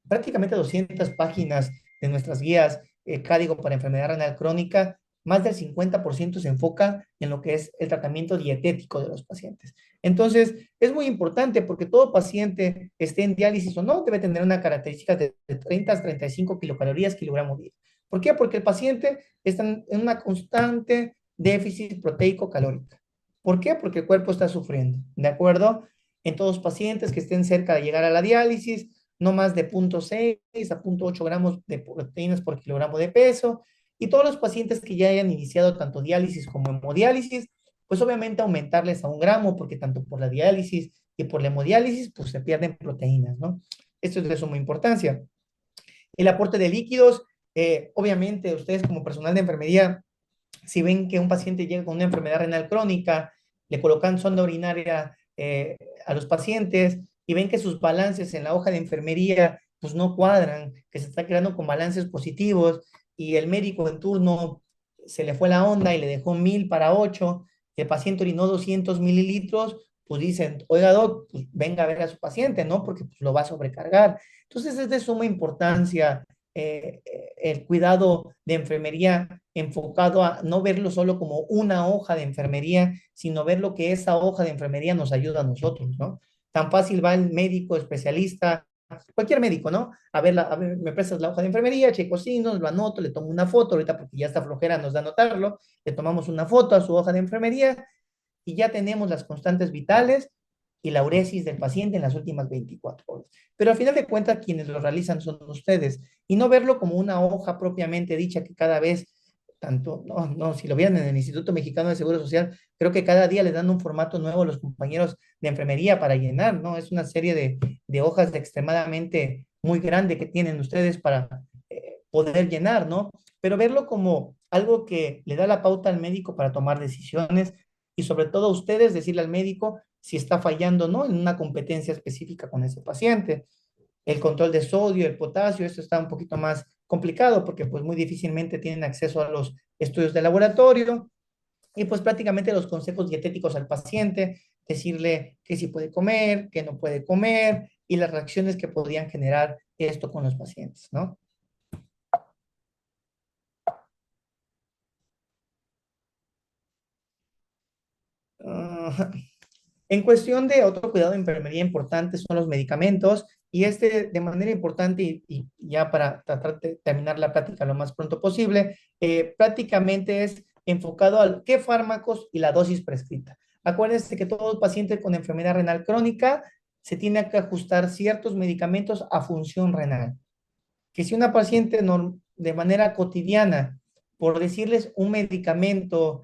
prácticamente 200 páginas de nuestras guías, Código para Enfermedad Renal Crónica, más del 50% se enfoca en lo que es el tratamiento dietético de los pacientes. Entonces, es muy importante porque todo paciente, esté en diálisis o no, debe tener una característica de 30 a 35 kilocalorías kilogramo día. ¿Por qué? Porque el paciente está en una constante déficit proteico calórica. ¿Por qué? Porque el cuerpo está sufriendo, ¿de acuerdo? En todos los pacientes que estén cerca de llegar a la diálisis, no más de 0.6 a 0.8 gramos de proteínas por kilogramo de peso, y todos los pacientes que ya hayan iniciado tanto diálisis como hemodiálisis, pues obviamente aumentarles a 1 gramo, porque tanto por la diálisis y por la hemodiálisis, pues se pierden proteínas, ¿no? Esto es de suma importancia. El aporte de líquidos, obviamente ustedes como personal de enfermería, si ven que un paciente llega con una enfermedad renal crónica, le colocan sonda urinaria a los pacientes y ven que sus balances en la hoja de enfermería pues no cuadran, que se está quedando con balances positivos, y el médico en turno se le fue la onda y le dejó 1000 para 8, el paciente orinó 200 mililitros, pues dicen, oiga, doc, pues venga a ver a su paciente, ¿no? Porque pues, lo va a sobrecargar. Entonces es de suma importancia el cuidado de enfermería enfocado a no verlo solo como una hoja de enfermería, sino ver lo que esa hoja de enfermería nos ayuda a nosotros, ¿no? Tan fácil va el médico especialista, cualquier médico, ¿no? A ver, me prestas la hoja de enfermería, checo signos, lo anoto, le tomo una foto, ahorita porque ya está flojera, nos da anotarlo, le tomamos una foto a su hoja de enfermería y ya tenemos las constantes vitales y la uresis del paciente en las últimas 24 horas. Pero al final de cuentas, quienes lo realizan son ustedes, y no verlo como una hoja propiamente dicha que cada vez, tanto, no, si lo vieran en el Instituto Mexicano de Seguro Social, creo que cada día les dan un formato nuevo a los compañeros de enfermería para llenar, ¿no? Es una serie de hojas extremadamente muy grande que tienen ustedes para poder llenar, ¿no? Pero verlo como algo que le da la pauta al médico para tomar decisiones y sobre todo a ustedes decirle al médico si está fallando o no en una competencia específica con ese paciente. El control de sodio, el potasio, esto está un poquito más complicado porque pues muy difícilmente tienen acceso a los estudios de laboratorio y pues prácticamente los consejos dietéticos al paciente, decirle que sí puede comer, que no puede comer y las reacciones que podrían generar esto con los pacientes, ¿no? Uh, En cuestión de otro cuidado de enfermería importante son los medicamentos y este de manera importante y ya para tratar de terminar la plática lo más pronto posible, prácticamente es enfocado a qué fármacos y la dosis prescrita. Acuérdense que todo paciente con enfermedad renal crónica se tiene que ajustar ciertos medicamentos a función renal. Que si una paciente de manera cotidiana, por decirles un medicamento,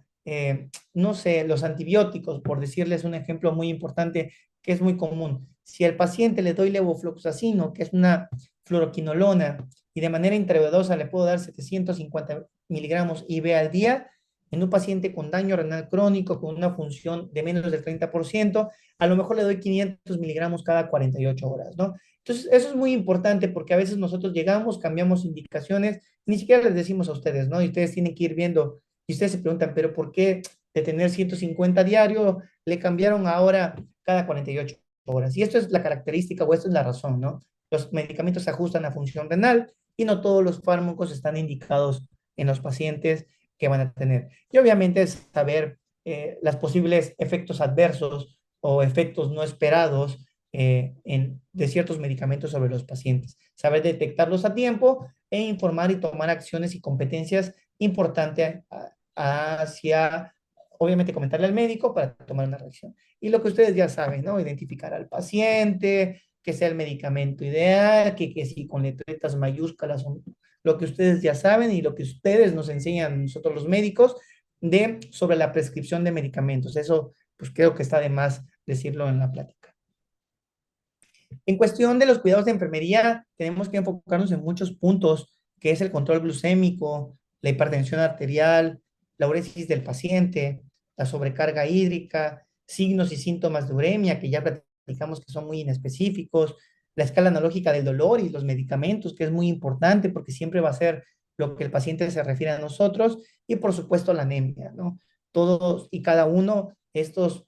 no sé, los antibióticos, por decirles un ejemplo muy importante que es muy común, si al paciente le doy levofloxacino, que es una fluoroquinolona, y de manera intravenosa le puedo dar 750 miligramos IV al día, en un paciente con daño renal crónico, con una función de menos del 30%, a lo mejor le doy 500 miligramos cada 48 horas, ¿no? Entonces, eso es muy importante porque a veces nosotros llegamos, cambiamos indicaciones, ni siquiera les decimos a ustedes, ¿no? Y ustedes tienen que ir viendo, y ustedes se preguntan, pero ¿por qué de tener 150 diario le cambiaron ahora cada 48 horas? Y esto es la característica o esto es la razón, ¿no? Los medicamentos se ajustan a función renal y no todos los fármacos están indicados en los pacientes que van a tener. Y obviamente es saber los posibles efectos adversos o efectos no esperados de ciertos medicamentos sobre los pacientes, saber detectarlos a tiempo e informar y tomar acciones y competencias importantes hacia, obviamente, comentarle al médico para tomar una reacción. Y lo que ustedes ya saben, ¿no? Identificar al paciente, que sea el medicamento ideal, que si con letretas mayúsculas, lo que ustedes ya saben y lo que ustedes nos enseñan nosotros los médicos sobre la prescripción de medicamentos. Eso, pues creo que está de más decirlo en la plática. En cuestión de los cuidados de enfermería, tenemos que enfocarnos en muchos puntos, que es el control glucémico, la hipertensión arterial, la uresis del paciente, la sobrecarga hídrica, signos y síntomas de uremia, que ya platicamos que son muy inespecíficos, la escala analógica del dolor y los medicamentos, que es muy importante porque siempre va a ser lo que el paciente se refiere a nosotros, y por supuesto la anemia, ¿no? Todos y cada uno estos,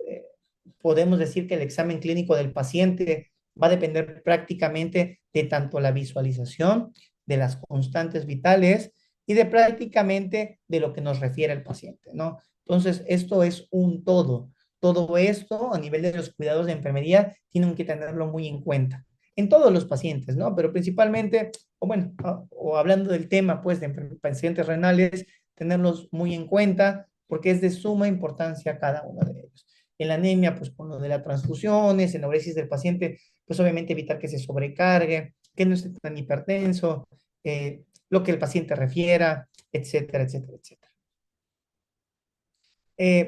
podemos decir que el examen clínico del paciente va a depender prácticamente de tanto la visualización, de las constantes vitales y de prácticamente de lo que nos refiere el paciente, ¿no? Entonces, esto es un todo. Todo esto a nivel de los cuidados de enfermería tienen que tenerlo muy en cuenta en todos los pacientes, ¿no? Pero principalmente, o bueno, o hablando del tema, pues, de pacientes renales, tenerlos muy en cuenta porque es de suma importancia cada uno de ellos. En la anemia, pues, con lo de las transfusiones, en la uresis del paciente, pues obviamente evitar que se sobrecargue, que no esté tan hipertenso, lo que el paciente refiera, etcétera, etcétera, etcétera.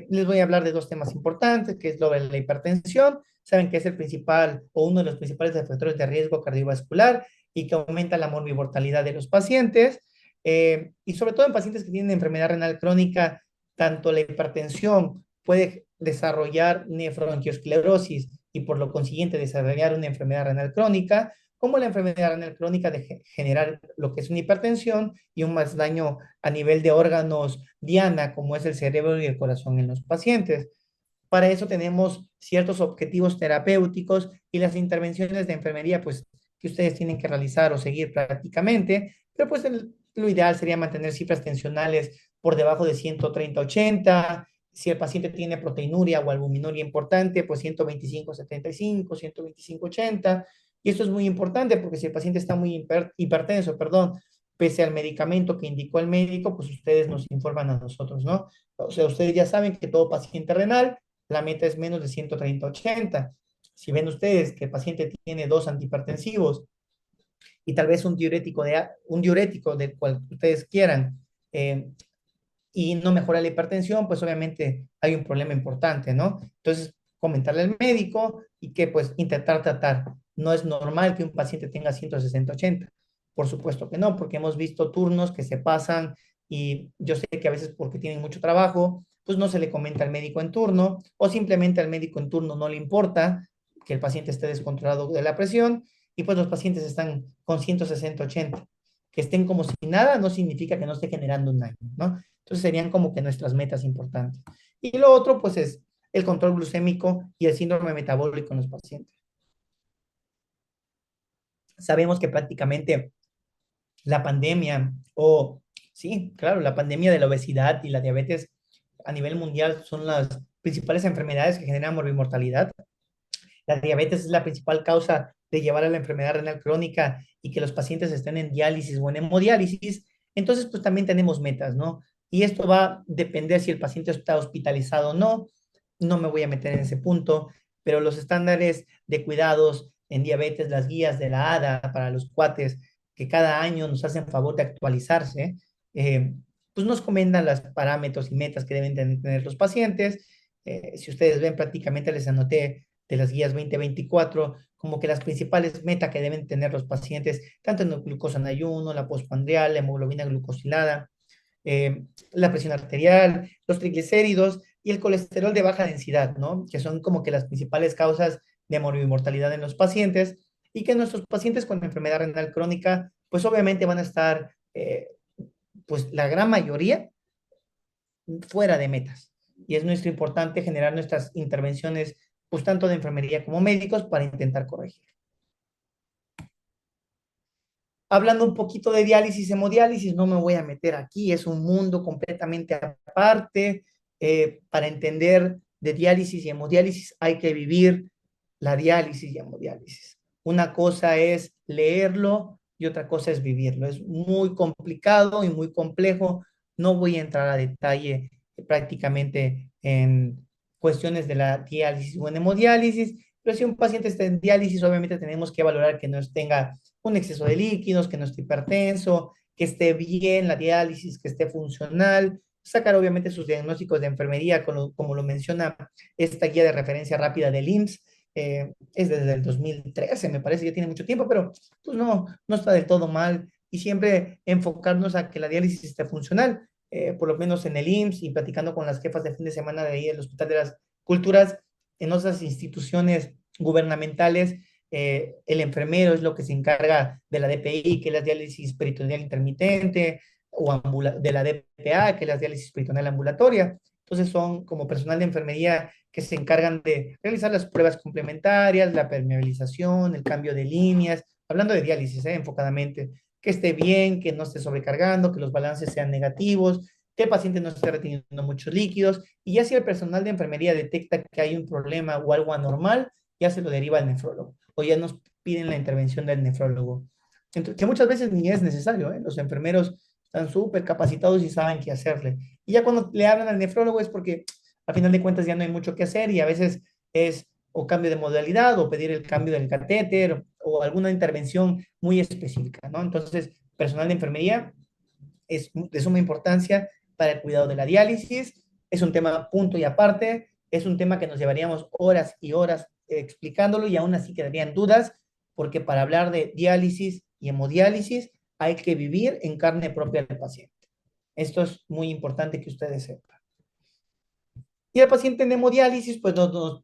Les voy a hablar de dos temas importantes, que es lo de la hipertensión. Saben que es el principal o uno de los principales factores de riesgo cardiovascular y que aumenta la morbimortalidad de los pacientes. Y sobre todo en pacientes que tienen enfermedad renal crónica, tanto la hipertensión puede desarrollar nefroangiosclerosis y por lo consiguiente desarrollar una enfermedad renal crónica, como la enfermedad renal crónica de generar lo que es una hipertensión y un más daño a nivel de órganos diana, como es el cerebro y el corazón en los pacientes. Para eso tenemos ciertos objetivos terapéuticos y las intervenciones de enfermería, pues, que ustedes tienen que realizar o seguir prácticamente, pero pues lo ideal sería mantener cifras tensionales por debajo de 130-80. Si el paciente tiene proteinuria o albuminuria importante, pues 125-75, 125-80. Y esto es muy importante porque si el paciente está muy hipertenso, perdón, pese al medicamento que indicó el médico, pues ustedes nos informan a nosotros, ¿no? O sea, ustedes ya saben que todo paciente renal, la meta es menos de 130-80. Si ven ustedes que el paciente tiene dos antihipertensivos y tal vez un diurético del cual ustedes quieran, y no mejora la hipertensión, pues obviamente hay un problema importante, ¿no? Entonces, comentarle al médico y que pues intentar tratar. No es normal que un paciente tenga 160-80. Por supuesto que no, porque hemos visto turnos que se pasan y yo sé que a veces porque tienen mucho trabajo, pues no se le comenta al médico en turno o simplemente al médico en turno no le importa que el paciente esté descontrolado de la presión y pues los pacientes están con 160-80. Que estén como si nada no significa que no esté generando un daño, ¿no? Entonces serían como que nuestras metas importantes. Y lo otro, pues, es el control glucémico y el síndrome metabólico en los pacientes. Sabemos que prácticamente la pandemia, o sí, claro, la pandemia de la obesidad y la diabetes a nivel mundial son las principales enfermedades que generan morbimortalidad. La diabetes es la principal causa de llevar a la enfermedad renal crónica y que los pacientes estén en diálisis o en hemodiálisis. Entonces, pues también tenemos metas, ¿no? Y esto va a depender si el paciente está hospitalizado o no. No me voy a meter en ese punto, pero los estándares de cuidados en diabetes, las guías de la ADA para los cuates, que cada año nos hacen favor de actualizarse, pues nos comentan los parámetros y metas que deben tener los pacientes. Si ustedes ven, prácticamente les anoté de las guías 2024, como que las principales metas que deben tener los pacientes, tanto en el glucosa en ayuno, la postprandial, la hemoglobina glucosilada, la presión arterial, los triglicéridos y el colesterol de baja densidad, ¿no? Que son como que las principales causas de morbimortalidad en los pacientes y que nuestros pacientes con enfermedad renal crónica, pues obviamente van a estar, pues la gran mayoría fuera de metas. Y es nuestro importante generar nuestras intervenciones, pues tanto de enfermería como médicos, para intentar corregir. Hablando un poquito de diálisis, hemodiálisis, no me voy a meter aquí, es un mundo completamente aparte. Para entender de diálisis y hemodiálisis hay que vivir la diálisis y hemodiálisis. Una cosa es leerlo y otra cosa es vivirlo. Es muy complicado y muy complejo. No voy a entrar a detalle prácticamente en cuestiones de la diálisis o en hemodiálisis, pero si un paciente está en diálisis, obviamente tenemos que valorar que no tenga un exceso de líquidos, que no esté hipertenso, que esté bien la diálisis, que esté funcional, sacar obviamente sus diagnósticos de enfermería, como lo menciona esta guía de referencia rápida del IMSS. Es desde el 2013, me parece, ya tiene mucho tiempo, pero pues no está del todo mal y siempre enfocarnos a que la diálisis esté funcional, por lo menos en el IMSS y platicando con las jefas de fin de semana de ahí del Hospital de las Culturas, en otras instituciones gubernamentales, el enfermero es lo que se encarga de la DPI, que es la diálisis peritoneal intermitente, o de la DPA, que es la diálisis peritoneal ambulatoria. Entonces son como personal de enfermería que se encargan de realizar las pruebas complementarias, la permeabilización, el cambio de líneas, hablando de diálisis, enfocadamente, que esté bien, que no esté sobrecargando, que los balances sean negativos, que el paciente no esté reteniendo muchos líquidos, y ya si el personal de enfermería detecta que hay un problema o algo anormal, ya se lo deriva al nefrólogo, o ya nos piden la intervención del nefrólogo. Entonces, que muchas veces ni es necesario, ¿eh? Los enfermeros están súper capacitados y saben qué hacerle. Y ya cuando le hablan al nefrólogo es porque al final de cuentas ya no hay mucho que hacer y a veces es o cambio de modalidad o pedir el cambio del catéter o alguna intervención muy específica, ¿no? Entonces, personal de enfermería es de suma importancia para el cuidado de la diálisis. Es un tema punto y aparte, es un tema que nos llevaríamos horas y horas explicándolo y aún así quedarían dudas, porque para hablar de diálisis y hemodiálisis hay que vivir en carne propia del paciente. Esto es muy importante que ustedes sepan. Y el paciente en hemodiálisis, pues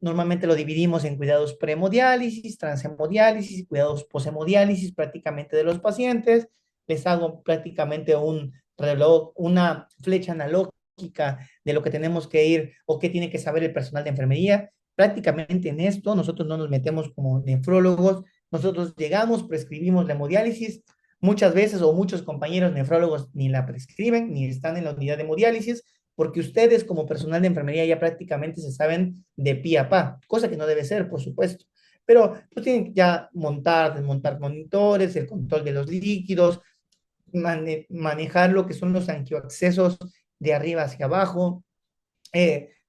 normalmente lo dividimos en cuidados prehemodiálisis, transhemodiálisis y cuidados poshemodiálisis prácticamente de los pacientes. Les hago prácticamente un reloj, una flecha analógica de lo que tenemos que ir o qué tiene que saber el personal de enfermería. Prácticamente en esto nosotros no nos metemos como nefrólogos, nosotros llegamos, prescribimos la hemodiálisis, muchas veces o muchos compañeros nefrólogos ni la prescriben, ni están en la unidad de hemodiálisis, porque ustedes como personal de enfermería ya prácticamente se saben de pie a pa, cosa que no debe ser, por supuesto. Pero pues tienen que ya montar, desmontar monitores, el control de los líquidos, manejar lo que son los angioaccesos de arriba hacia abajo,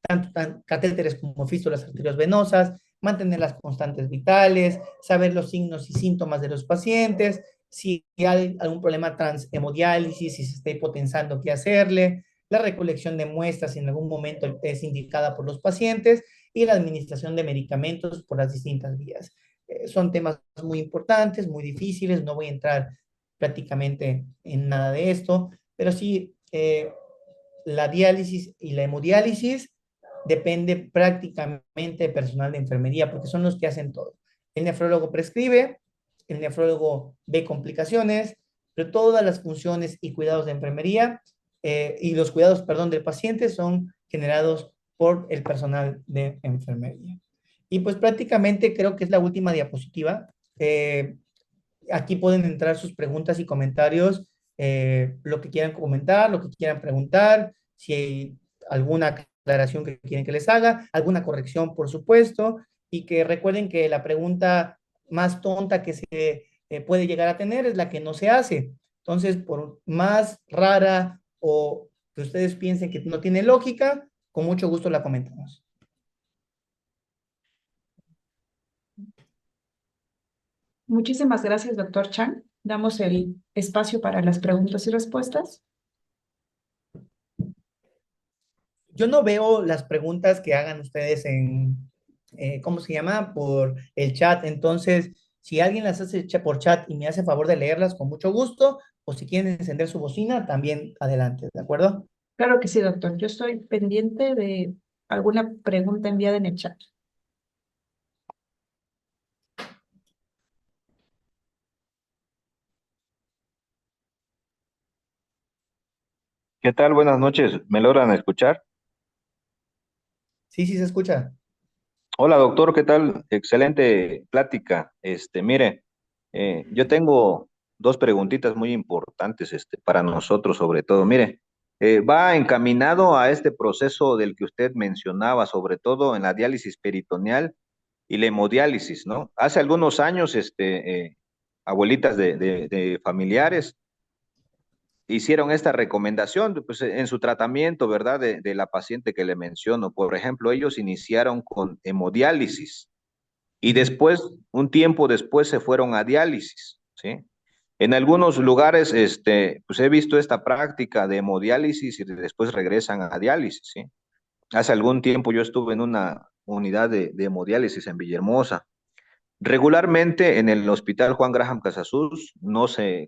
tanto catéteres como fístulas arteriosvenosas, mantener las constantes vitales, saber los signos y síntomas de los pacientes, si hay algún problema transhemodiálisis, si se está hipotensando, qué hacerle, la recolección de muestras si en algún momento es indicada por los pacientes y la administración de medicamentos por las distintas vías. Son temas muy importantes, muy difíciles, no voy a entrar prácticamente en nada de esto, pero sí, la diálisis y la hemodiálisis depende prácticamente del personal de enfermería, porque son los que hacen todo. El nefrólogo prescribe, el nefrólogo ve complicaciones, pero todas las funciones y cuidados de enfermería y los cuidados, perdón, del paciente son generados por el personal de enfermería. Y pues prácticamente creo que es la última diapositiva. Aquí pueden entrar sus preguntas y comentarios, lo que quieran comentar, lo que quieran preguntar, si hay alguna aclaración que quieren que les haga, alguna corrección, por supuesto, y que recuerden que la pregunta más tonta que se puede llegar a tener es la que no se hace. Entonces, por más rara o que ustedes piensen que no tiene lógica, con mucho gusto la comentamos. Muchísimas gracias, doctor Chan. Damos el espacio para las preguntas y respuestas. Yo no veo las preguntas que hagan ustedes en, ¿cómo se llama? Por el chat. Entonces, si alguien las hace por chat y me hace favor de leerlas, con mucho gusto, o si quieren encender su bocina, también adelante, ¿de acuerdo? Claro que sí, doctor. Yo estoy pendiente de alguna pregunta enviada en el chat. ¿Qué tal? Buenas noches. ¿Me logran escuchar? Sí, sí se escucha. Hola, doctor. ¿Qué tal? Excelente plática. Mire, yo tengo dos preguntitas muy importantes, para nosotros sobre todo. Mire, va encaminado a este proceso del que usted mencionaba, sobre todo en la diálisis peritoneal y la hemodiálisis, ¿no? Hace algunos años, abuelitas de familiares hicieron esta recomendación pues, en su tratamiento, ¿verdad? De la paciente que le menciono. Por ejemplo, ellos iniciaron con hemodiálisis y después, un tiempo después, se fueron a diálisis, ¿sí? En algunos lugares, pues he visto esta práctica de hemodiálisis y después regresan a diálisis, ¿sí? Hace algún tiempo yo estuve en una unidad de hemodiálisis en Villahermosa. Regularmente en el Hospital Juan Graham Casasus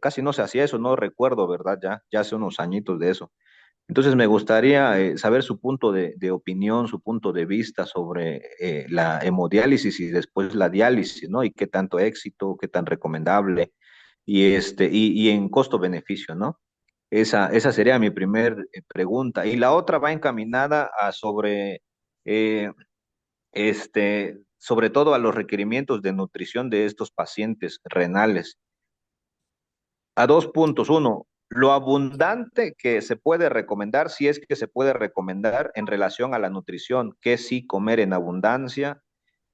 casi no se hacía eso, no recuerdo, ¿verdad? Ya hace unos añitos de eso. Entonces me gustaría saber su punto de opinión, su punto de vista sobre la hemodiálisis y después la diálisis, ¿no? Y qué tanto éxito, qué tan recomendable y en costo-beneficio, ¿no? Esa sería mi primer pregunta. Y la otra va encaminada a eh, sobre todo a los requerimientos de nutrición de estos pacientes renales. A dos puntos. Uno, lo abundante que se puede recomendar, si es que se puede recomendar en relación a la nutrición, qué sí comer en abundancia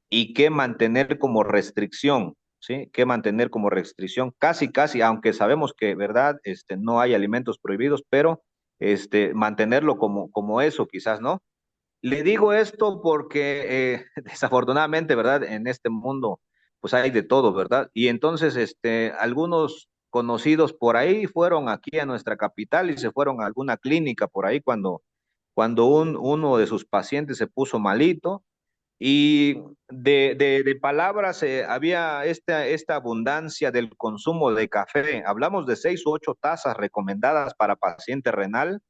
y qué mantener como restricción, ¿sí? Qué mantener como restricción, casi, aunque sabemos que, ¿verdad? No hay alimentos prohibidos, pero mantenerlo como eso, quizás, ¿no? Le digo esto porque desafortunadamente, ¿verdad? En este mundo, pues hay de todo, ¿verdad? Y entonces, algunos conocidos por ahí fueron aquí a nuestra capital y se fueron a alguna clínica por ahí cuando uno de sus pacientes se puso malito y de palabras había esta abundancia del consumo de café. Hablamos de 6 u 8 tazas recomendadas para paciente renal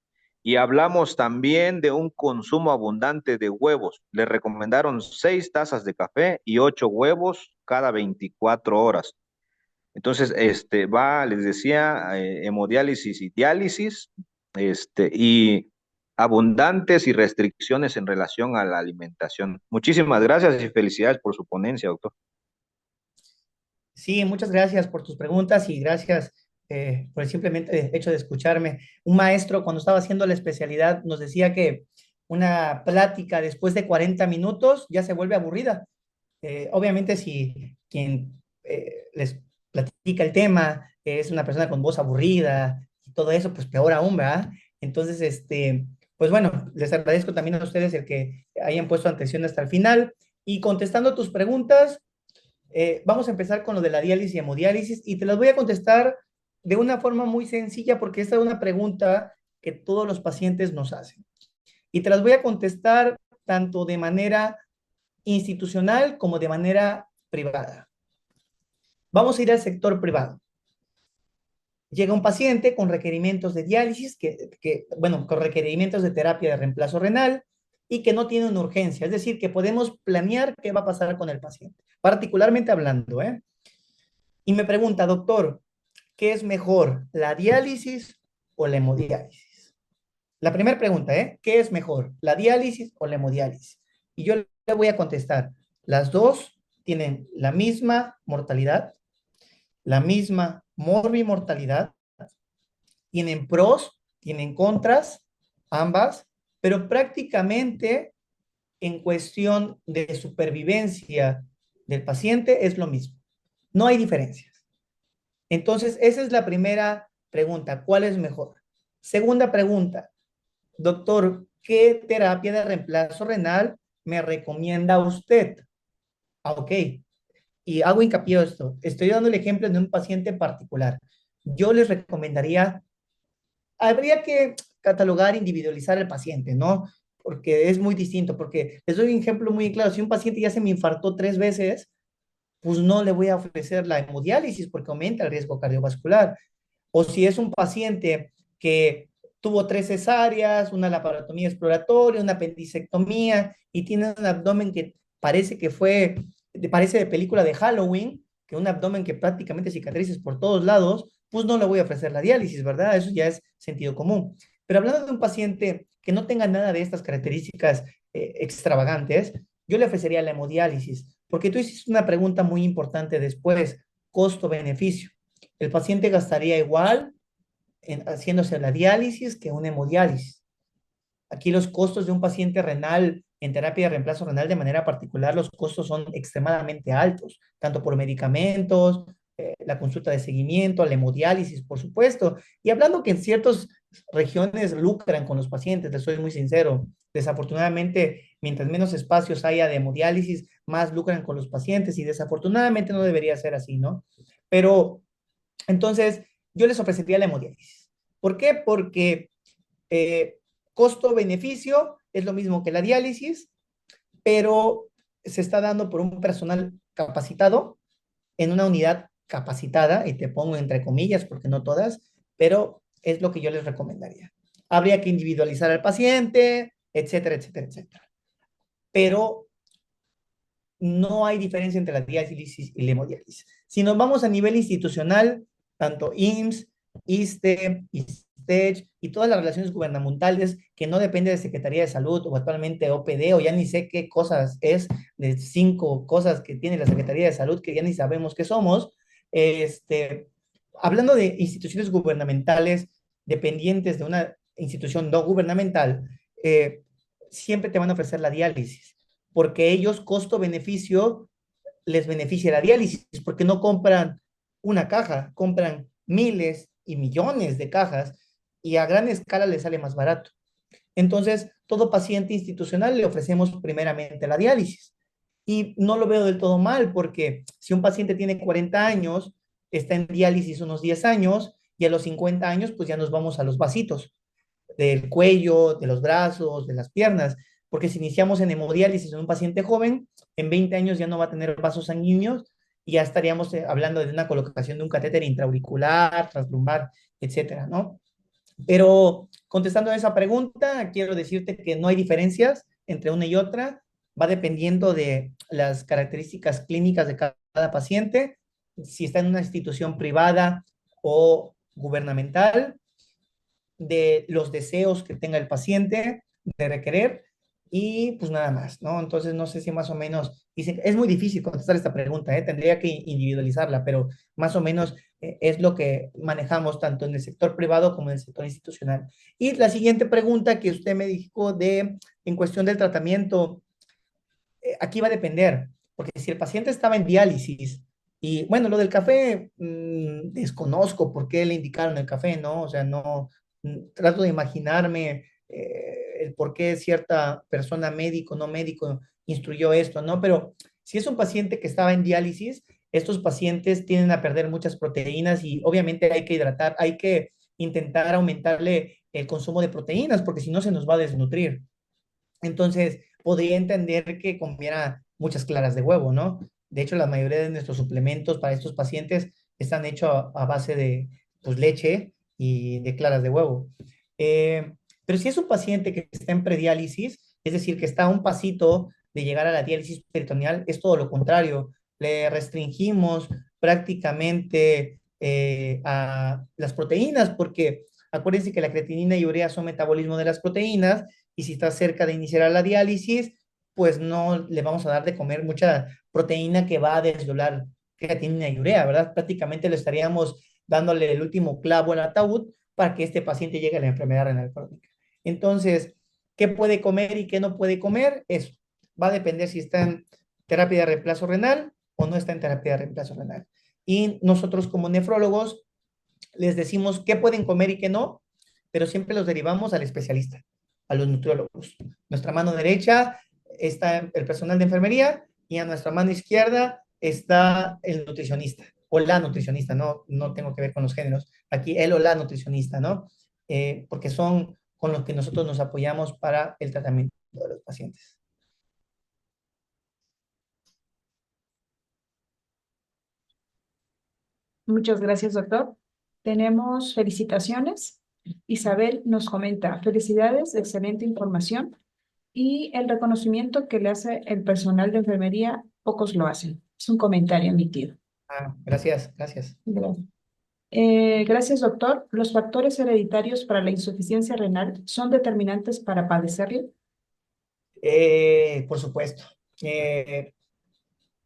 Y hablamos también de un consumo abundante de huevos. Le recomendaron 6 tazas de café y 8 huevos cada 24 horas. Entonces, les decía, hemodiálisis y diálisis, y abundantes y restricciones en relación a la alimentación. Muchísimas gracias y felicidades por su ponencia, doctor. Sí, muchas gracias por tus preguntas y gracias por el simplemente hecho de escucharme. Un maestro, cuando estaba haciendo la especialidad, nos decía que una plática después de 40 minutos ya se vuelve aburrida. Obviamente, si quien les platica el tema es una persona con voz aburrida y todo eso, pues peor aún, ¿verdad? Entonces, pues bueno, les agradezco también a ustedes el que hayan puesto atención hasta el final. Y contestando tus preguntas, vamos a empezar con lo de la diálisis y hemodiálisis y te las voy a contestar de una forma muy sencilla porque esta es una pregunta que todos los pacientes nos hacen. Y te las voy a contestar tanto de manera institucional como de manera privada. Vamos a ir al sector privado. Llega un paciente con requerimientos de diálisis, bueno, con requerimientos de terapia de reemplazo renal y que no tiene una urgencia, es decir, que podemos planear qué va a pasar con el paciente, particularmente hablando, ¿eh? Y me pregunta, doctor, ¿qué es mejor, la diálisis o la hemodiálisis? La primera pregunta, ¿eh? ¿Qué es mejor, la diálisis o la hemodiálisis? Y yo le voy a contestar, las dos tienen la misma mortalidad, la misma morbimortalidad, tienen pros, tienen contras, ambas, pero prácticamente en cuestión de supervivencia del paciente es lo mismo. No hay diferencias. Entonces, esa es la primera pregunta, ¿cuál es mejor? Segunda pregunta, doctor, ¿qué terapia de reemplazo renal me recomienda usted? Ah, ok. Y hago hincapié en esto. Estoy dando el ejemplo de un paciente particular. Yo les recomendaría, habría que catalogar, individualizar al paciente, ¿no? Porque es muy distinto, porque les doy un ejemplo muy claro. Si un paciente ya se me infartó 3 veces, pues no le voy a ofrecer la hemodiálisis porque aumenta el riesgo cardiovascular. O si es un paciente que tuvo 3 cesáreas, una laparotomía exploratoria, una apendicectomía y tiene un abdomen que parece de película de Halloween, que un abdomen que prácticamente cicatrices por todos lados, pues no le voy a ofrecer la diálisis, ¿verdad? Eso ya es sentido común. Pero hablando de un paciente que no tenga nada de estas características extravagantes, yo le ofrecería la hemodiálisis, porque tú hiciste una pregunta muy importante después, costo-beneficio. El paciente gastaría igual haciéndose la diálisis que una hemodiálisis. Aquí los costos de un paciente renal en terapia de reemplazo renal de manera particular, los costos son extremadamente altos, tanto por medicamentos, la consulta de seguimiento, la hemodiálisis, por supuesto. Y hablando que en ciertas regiones lucran con los pacientes, les soy muy sincero, desafortunadamente, mientras menos espacios haya de hemodiálisis, más lucran con los pacientes y desafortunadamente no debería ser así, ¿no? Pero entonces, yo les ofrecería la hemodiálisis. ¿Por qué? Porque eh, costo-beneficio es lo mismo que la diálisis, pero se está dando por un personal capacitado en una unidad capacitada, y te pongo entre comillas porque no todas, pero es lo que yo les recomendaría. Habría que individualizar al paciente, etcétera, etcétera, etcétera. Pero no hay diferencia entre la diálisis y la hemodiálisis. Si nos vamos a nivel institucional, tanto IMSS, ISSSTE, ISTECH y todas las relaciones gubernamentales que no dependen de Secretaría de Salud o actualmente OPD o ya ni sé qué cosas es, de 5 cosas que tiene la Secretaría de Salud que ya ni sabemos qué somos, hablando de instituciones gubernamentales dependientes de una institución no gubernamental, siempre te van a ofrecer la diálisis porque ellos costo-beneficio les beneficia la diálisis, porque no compran una caja, compran miles y millones de cajas y a gran escala les sale más barato. Entonces, todo paciente institucional le ofrecemos primeramente la diálisis. Y no lo veo del todo mal, porque si un paciente tiene 40 años, está en diálisis unos 10 años, y a los 50 años, pues ya nos vamos a los vasitos del cuello, de los brazos, de las piernas, porque si iniciamos en hemodiálisis en un paciente joven, en 20 años ya no va a tener vasos sanguíneos y ya estaríamos hablando de una colocación de un catéter intraauricular, translumbar, etcétera, ¿no? Pero contestando a esa pregunta, quiero decirte que no hay diferencias entre una y otra, va dependiendo de las características clínicas de cada paciente, si está en una institución privada o gubernamental, de los deseos que tenga el paciente de requerer y pues nada más, ¿no? Entonces no sé si más o menos, es muy difícil contestar esta pregunta, ¿eh? Tendría que individualizarla, pero más o menos es lo que manejamos tanto en el sector privado como en el sector institucional. Y la siguiente pregunta que usted me dijo en cuestión del tratamiento, aquí va a depender, porque si el paciente estaba en diálisis, y bueno, lo del café, desconozco por qué le indicaron el café, ¿no? O sea, no, trato de imaginarme el por qué cierta persona médico, no médico, instruyó esto, ¿no? Pero si es un paciente que estaba en diálisis, estos pacientes tienden a perder muchas proteínas y obviamente hay que hidratar, hay que intentar aumentarle el consumo de proteínas, porque si no se nos va a desnutrir. Entonces, podría entender que comiera muchas claras de huevo, ¿no? De hecho, la mayoría de nuestros suplementos para estos pacientes están hechos a base de pues, leche y de claras de huevo. Eh, pero si es un paciente que está en prediálisis, es decir, que está a un pasito de llegar a la diálisis peritoneal, es todo lo contrario. Le restringimos prácticamente a las proteínas, porque acuérdense que la creatinina y urea son metabolismo de las proteínas, y si está cerca de iniciar la diálisis, pues no le vamos a dar de comer mucha proteína que va a desdoblar creatinina y urea, ¿verdad? Prácticamente le estaríamos dándole el último clavo al ataúd para que este paciente llegue a la enfermedad renal crónica. Entonces, ¿qué puede comer y qué no puede comer? Eso va a depender si está en terapia de reemplazo renal o no está en terapia de reemplazo renal. Y nosotros como nefrólogos les decimos qué pueden comer y qué no, pero siempre los derivamos al especialista, a los nutriólogos. Nuestra mano derecha está el personal de enfermería y a nuestra mano izquierda está el nutricionista o la nutricionista, no, no tengo que ver con los géneros, aquí él o la nutricionista, ¿no? Porque son con los que nosotros nos apoyamos para el tratamiento de los pacientes. Muchas gracias, doctor. Tenemos felicitaciones. Isabel nos comenta, felicidades, excelente información y el reconocimiento que le hace el personal de enfermería, pocos lo hacen. Es un comentario emitido. Gracias, gracias. Gracias. Gracias, doctor. ¿Los factores hereditarios para la insuficiencia renal son determinantes para padecerla? Por supuesto.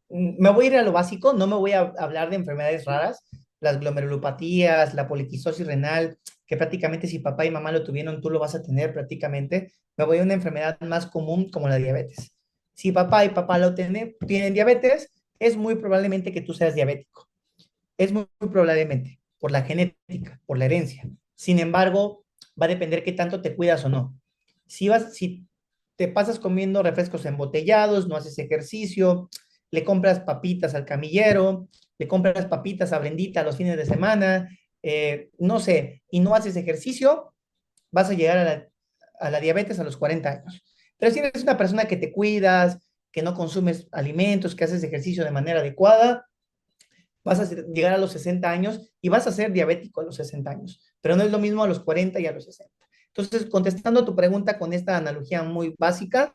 Me voy a ir a lo básico, no me voy a hablar de enfermedades raras, las glomerulopatías, la poliquistosis renal, que prácticamente si papá y mamá lo tuvieron, tú lo vas a tener prácticamente. Me voy a una enfermedad más común como la diabetes. Si papá y papá tienen diabetes, es muy probablemente que tú seas diabético. Es muy probablemente por la genética, por la herencia. Sin embargo, va a depender qué tanto te cuidas o no. Si te pasas comiendo refrescos embotellados, no haces ejercicio, le compras papitas al camillero, le compras papitas a Brendita los fines de semana, no sé, y no haces ejercicio, vas a llegar a la diabetes a los 40 años. Pero si eres una persona que te cuidas, que no consumes alimentos, que haces ejercicio de manera adecuada, vas a llegar a los 60 años y vas a ser diabético a los 60 años, pero no es lo mismo a los 40 y a los 60. Entonces, contestando a tu pregunta con esta analogía muy básica,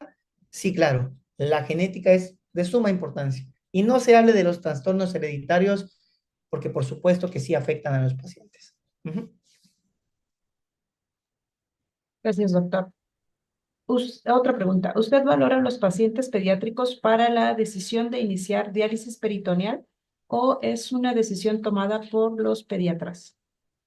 sí, claro, la genética es de suma importancia. Y no se hable de los trastornos hereditarios, porque por supuesto que sí afectan a los pacientes. Gracias, doctor. Otra pregunta. ¿Usted valora a los pacientes pediátricos para la decisión de iniciar diálisis peritoneal o es una decisión tomada por los pediatras?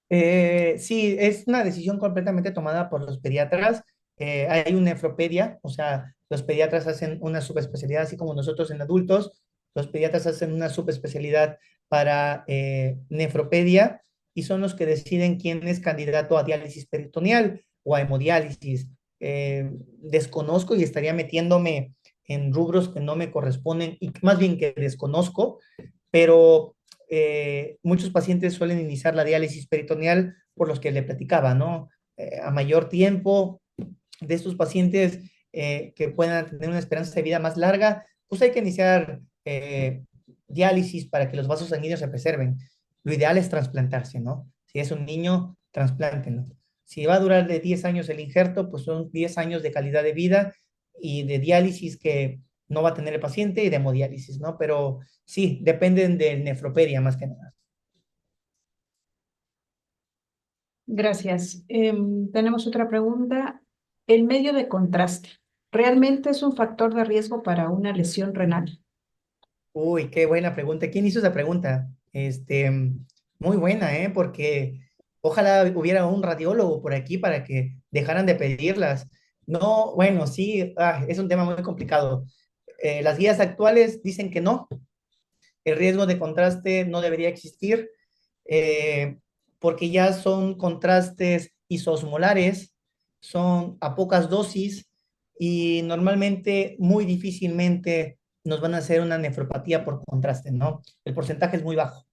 Sí, es una decisión completamente tomada por los pediatras. Hay una nefropedia, o sea, los pediatras hacen una subespecialidad, así como nosotros en adultos, los pediatras hacen una subespecialidad para nefropedia y son los que deciden quién es candidato a diálisis peritoneal o a hemodiálisis. Desconozco y estaría metiéndome en rubros que no me corresponden y más bien que desconozco, pero muchos pacientes suelen iniciar la diálisis peritoneal por los que le platicaba, ¿no? A mayor tiempo de estos pacientes que puedan tener una esperanza de vida más larga, pues hay que iniciar diálisis para que los vasos sanguíneos se preserven. Lo ideal es trasplantarse, ¿no? Si es un niño, trasplántenlo. Si va a durar de 10 años el injerto, pues son 10 años de calidad de vida y de diálisis que no va a tener el paciente y de hemodiálisis, ¿no? Pero sí, dependen del nefropedia más que nada. Gracias. Tenemos otra pregunta. ¿El medio de contraste realmente es un factor de riesgo para una lesión renal? Uy, qué buena pregunta. ¿Quién hizo esa pregunta? Muy buena, ¿eh? Porque ojalá hubiera un radiólogo por aquí para que dejaran de pedirlas. No, bueno, sí, es un tema muy complicado. Las guías actuales dicen que no, el riesgo de contraste no debería existir, eh, porque ya son contrastes isosmolares, son a pocas dosis y normalmente muy difícilmente nos van a hacer una nefropatía por contraste, ¿no? El porcentaje es muy bajo.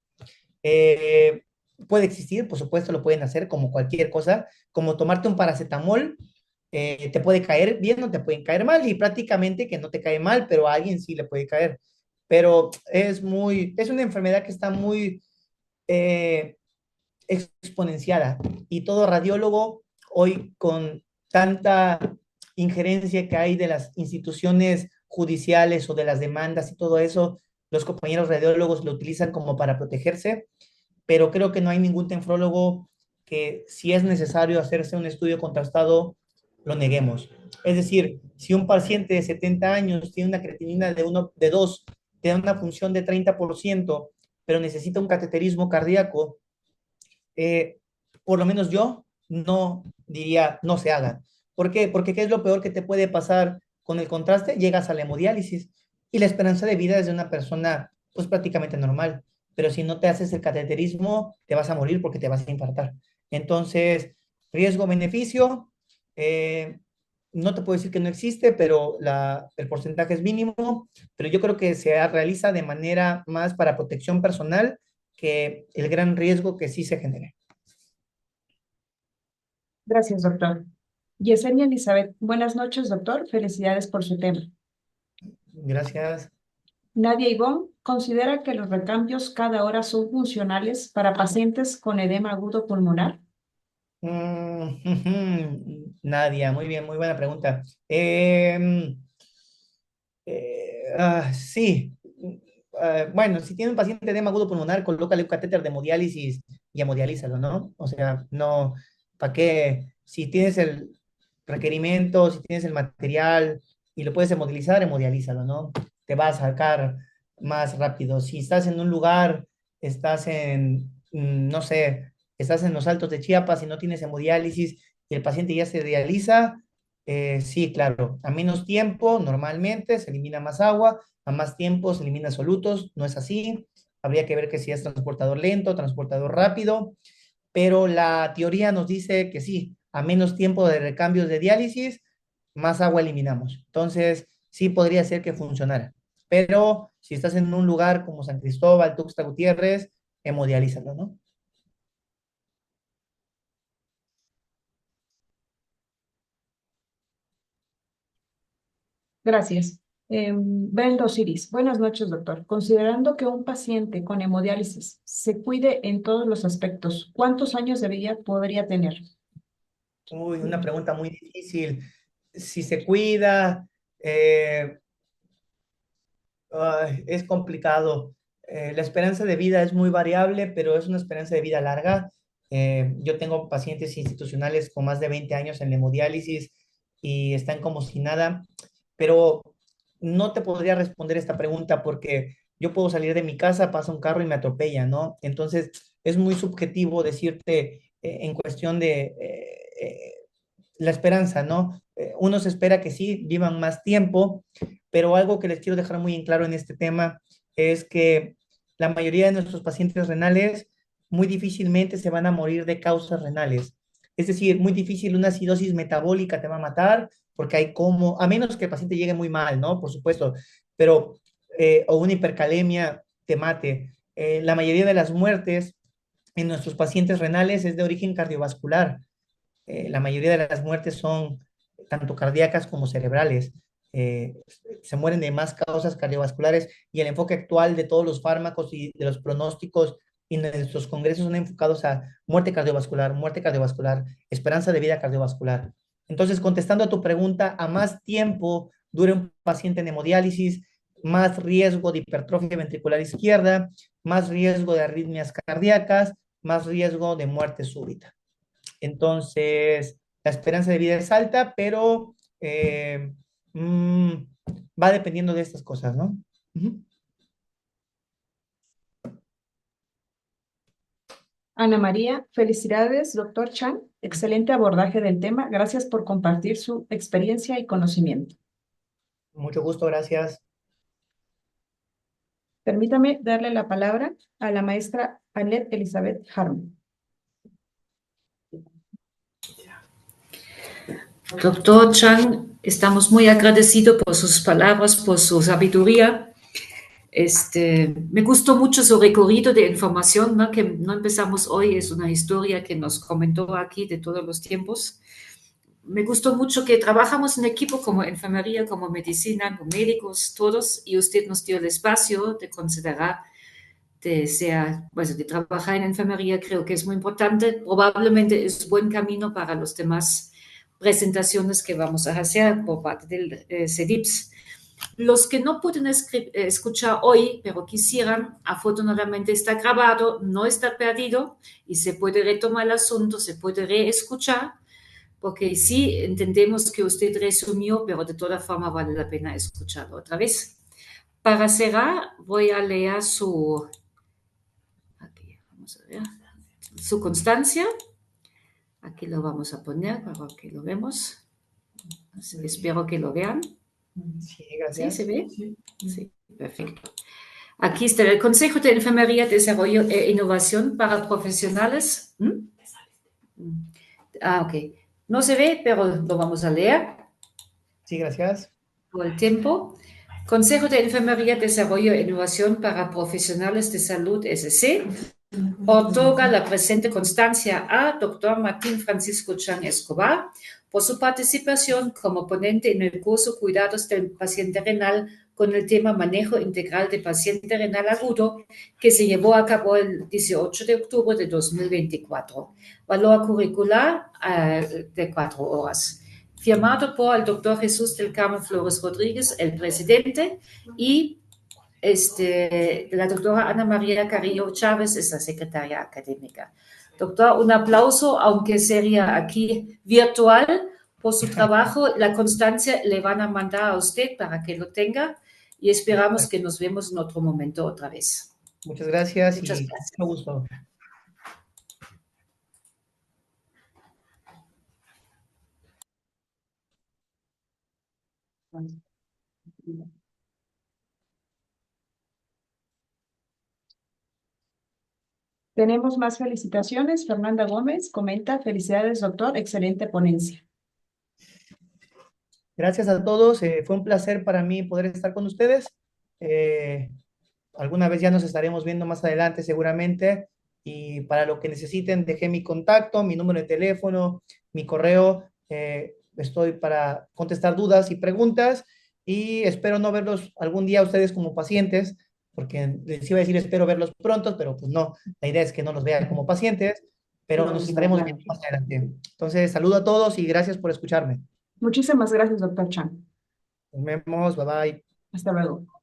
Eh, Puede existir, por supuesto, lo pueden hacer como cualquier cosa, como tomarte un paracetamol, te puede caer bien o te pueden caer mal, y prácticamente que no te cae mal, pero a alguien sí le puede caer. Pero es una enfermedad que está muy eh, exponenciada, y todo radiólogo hoy, con tanta injerencia que hay de las instituciones judiciales o de las demandas y todo eso, los compañeros radiólogos lo utilizan como para protegerse, pero creo que no hay ningún nefrólogo que, si es necesario hacerse un estudio contrastado, lo neguemos. Es decir, si un paciente de 70 años tiene una creatinina de 2, tiene una función de 30%, pero necesita un cateterismo cardíaco, eh, por lo menos yo no diría no se haga. ¿Por qué? Porque ¿qué es lo peor que te puede pasar con el contraste? Llegas a la hemodiálisis y la esperanza de vida es de una persona pues prácticamente normal, pero si no te haces el cateterismo te vas a morir porque te vas a infartar. Entonces, riesgo-beneficio, no te puedo decir que no existe, pero el porcentaje es mínimo, pero yo creo que se realiza de manera más para protección personal que el gran riesgo que sí se genera. Gracias, doctor. Yesenia Elizabeth, buenas noches, doctor. Felicidades por su tema. Gracias. Nadia Ivonne considera que los recambios cada hora son funcionales para pacientes con edema agudo pulmonar. Nadia, muy bien, muy buena pregunta. Sí. Bueno, si tiene un paciente de edema agudo pulmonar, colócale un catéter de hemodiálisis y hemodialízalo, ¿no? O sea, no, ¿para qué? Si tienes el requerimiento, si tienes el material y lo puedes hemodializar, hemodialízalo, ¿no? Te va a sacar más rápido. Si estás en un lugar, estás en, no sé, estás en los Altos de Chiapas y no tienes hemodiálisis y el paciente ya se dializa, sí, claro, a menos tiempo normalmente se elimina más agua, a más tiempo se elimina solutos, no es así. Habría que ver que si es transportador lento, transportador rápido, pero la teoría nos dice que sí, a menos tiempo de recambios de diálisis, más agua eliminamos. Entonces, sí podría ser que funcionara. Pero si estás en un lugar como San Cristóbal, Tuxtla Gutiérrez, hemodialízalo, ¿no? Gracias. Brenda Osiris, buenas noches, doctor. Considerando que un paciente con hemodiálisis se cuide en todos los aspectos, ¿cuántos años de vida podría tener? Uy, una pregunta muy difícil. Si se cuida, eh, es complicado. La esperanza de vida es muy variable, pero es una esperanza de vida larga. Yo tengo pacientes institucionales con más de 20 años en hemodiálisis y están como si nada, pero no te podría responder esta pregunta porque yo puedo salir de mi casa, pasa un carro y me atropella, ¿no? Entonces, es muy subjetivo decirte en cuestión de la esperanza, ¿no? Uno se espera que sí, vivan más tiempo, pero algo que les quiero dejar muy en claro en este tema es que la mayoría de nuestros pacientes renales muy difícilmente se van a morir de causas renales. Es decir, muy difícil una acidosis metabólica te va a matar, porque hay como, a menos que el paciente llegue muy mal, ¿no? Por supuesto, pero, o una hipercalemia te mate. La mayoría de las muertes en nuestros pacientes renales es de origen cardiovascular. La mayoría de las muertes son tanto cardíacas como cerebrales. Eh, Se mueren de más causas cardiovasculares, y el enfoque actual de todos los fármacos y de los pronósticos y nuestros congresos son enfocados a muerte cardiovascular, esperanza de vida cardiovascular. Entonces, contestando a tu pregunta, a más tiempo dure un paciente en hemodiálisis, más riesgo de hipertrofia ventricular izquierda, más riesgo de arritmias cardíacas, más riesgo de muerte súbita. Entonces, la esperanza de vida es alta, pero va dependiendo de estas cosas, ¿no? Uh-huh. Ana María, felicidades, doctor Chan. Excelente abordaje del tema. Gracias por compartir su experiencia y conocimiento. Mucho gusto, gracias. Permítame darle la palabra a la maestra Annette Elizabeth Harmon. Doctor Chan, estamos muy agradecidos por sus palabras, por su sabiduría. Me gustó mucho su recorrido de información, ¿no? Que no empezamos hoy, es una historia que nos comentó aquí de todos los tiempos. Me gustó mucho que trabajamos en equipo como enfermería, como medicina, como médicos, todos, y usted nos dio el espacio de considerar de trabajar en enfermería. Creo que es muy importante, probablemente es buen camino para las demás presentaciones que vamos a hacer por parte del CEDIPS. Los que no pueden escuchar hoy, pero quisieran, afortunadamente está grabado, no está perdido y se puede retomar el asunto, se puede reescuchar, porque sí entendemos que usted resumió, pero de toda forma vale la pena escucharlo otra vez. Para cerrar, voy a leer su constancia. Aquí lo vamos a poner para que lo vemos. Espero que lo vean. Sí, gracias. ¿Sí se ve? Sí, perfecto. Aquí está el Consejo de Enfermería, Desarrollo e Innovación para Profesionales. Ok. No se ve, pero lo vamos a leer. Sí, gracias. Por el tiempo. Consejo de Enfermería, Desarrollo e Innovación para Profesionales de Salud, SC, otorga la presente constancia a Dr. Martín Francisco Chan Escobar por su participación como ponente en el curso Cuidados del Paciente Renal con el tema Manejo Integral de Paciente Renal Agudo, que se llevó a cabo el 18 de octubre de 2024. Valor curricular de 4 horas. Firmado por el doctor Jesús del Carmen Flores Rodríguez, el presidente, y la doctora Ana María Carrillo Chávez es la secretaria académica. Doctor, un aplauso, aunque sería aquí virtual, por su trabajo. La constancia le van a mandar a usted para que lo tenga y esperamos que nos vemos en otro momento otra vez. Muchas gracias. Muchas y gracias. Mucho gusto. Tenemos más felicitaciones. Fernanda Gómez comenta, felicidades, doctor, excelente ponencia. Gracias a todos. Fue un placer para mí poder estar con ustedes. Alguna vez ya nos estaremos viendo más adelante seguramente. Y para lo que necesiten, dejé mi contacto, mi número de teléfono, mi correo. Estoy para contestar dudas y preguntas. Y espero no verlos algún día a ustedes como pacientes, porque les iba a decir espero verlos pronto, pero pues no. La idea es que no los vean como pacientes, pero nos estaremos viendo más adelante. Entonces, saludo a todos y gracias por escucharme. Muchísimas gracias, doctor Chan. Nos vemos, bye bye. Hasta luego.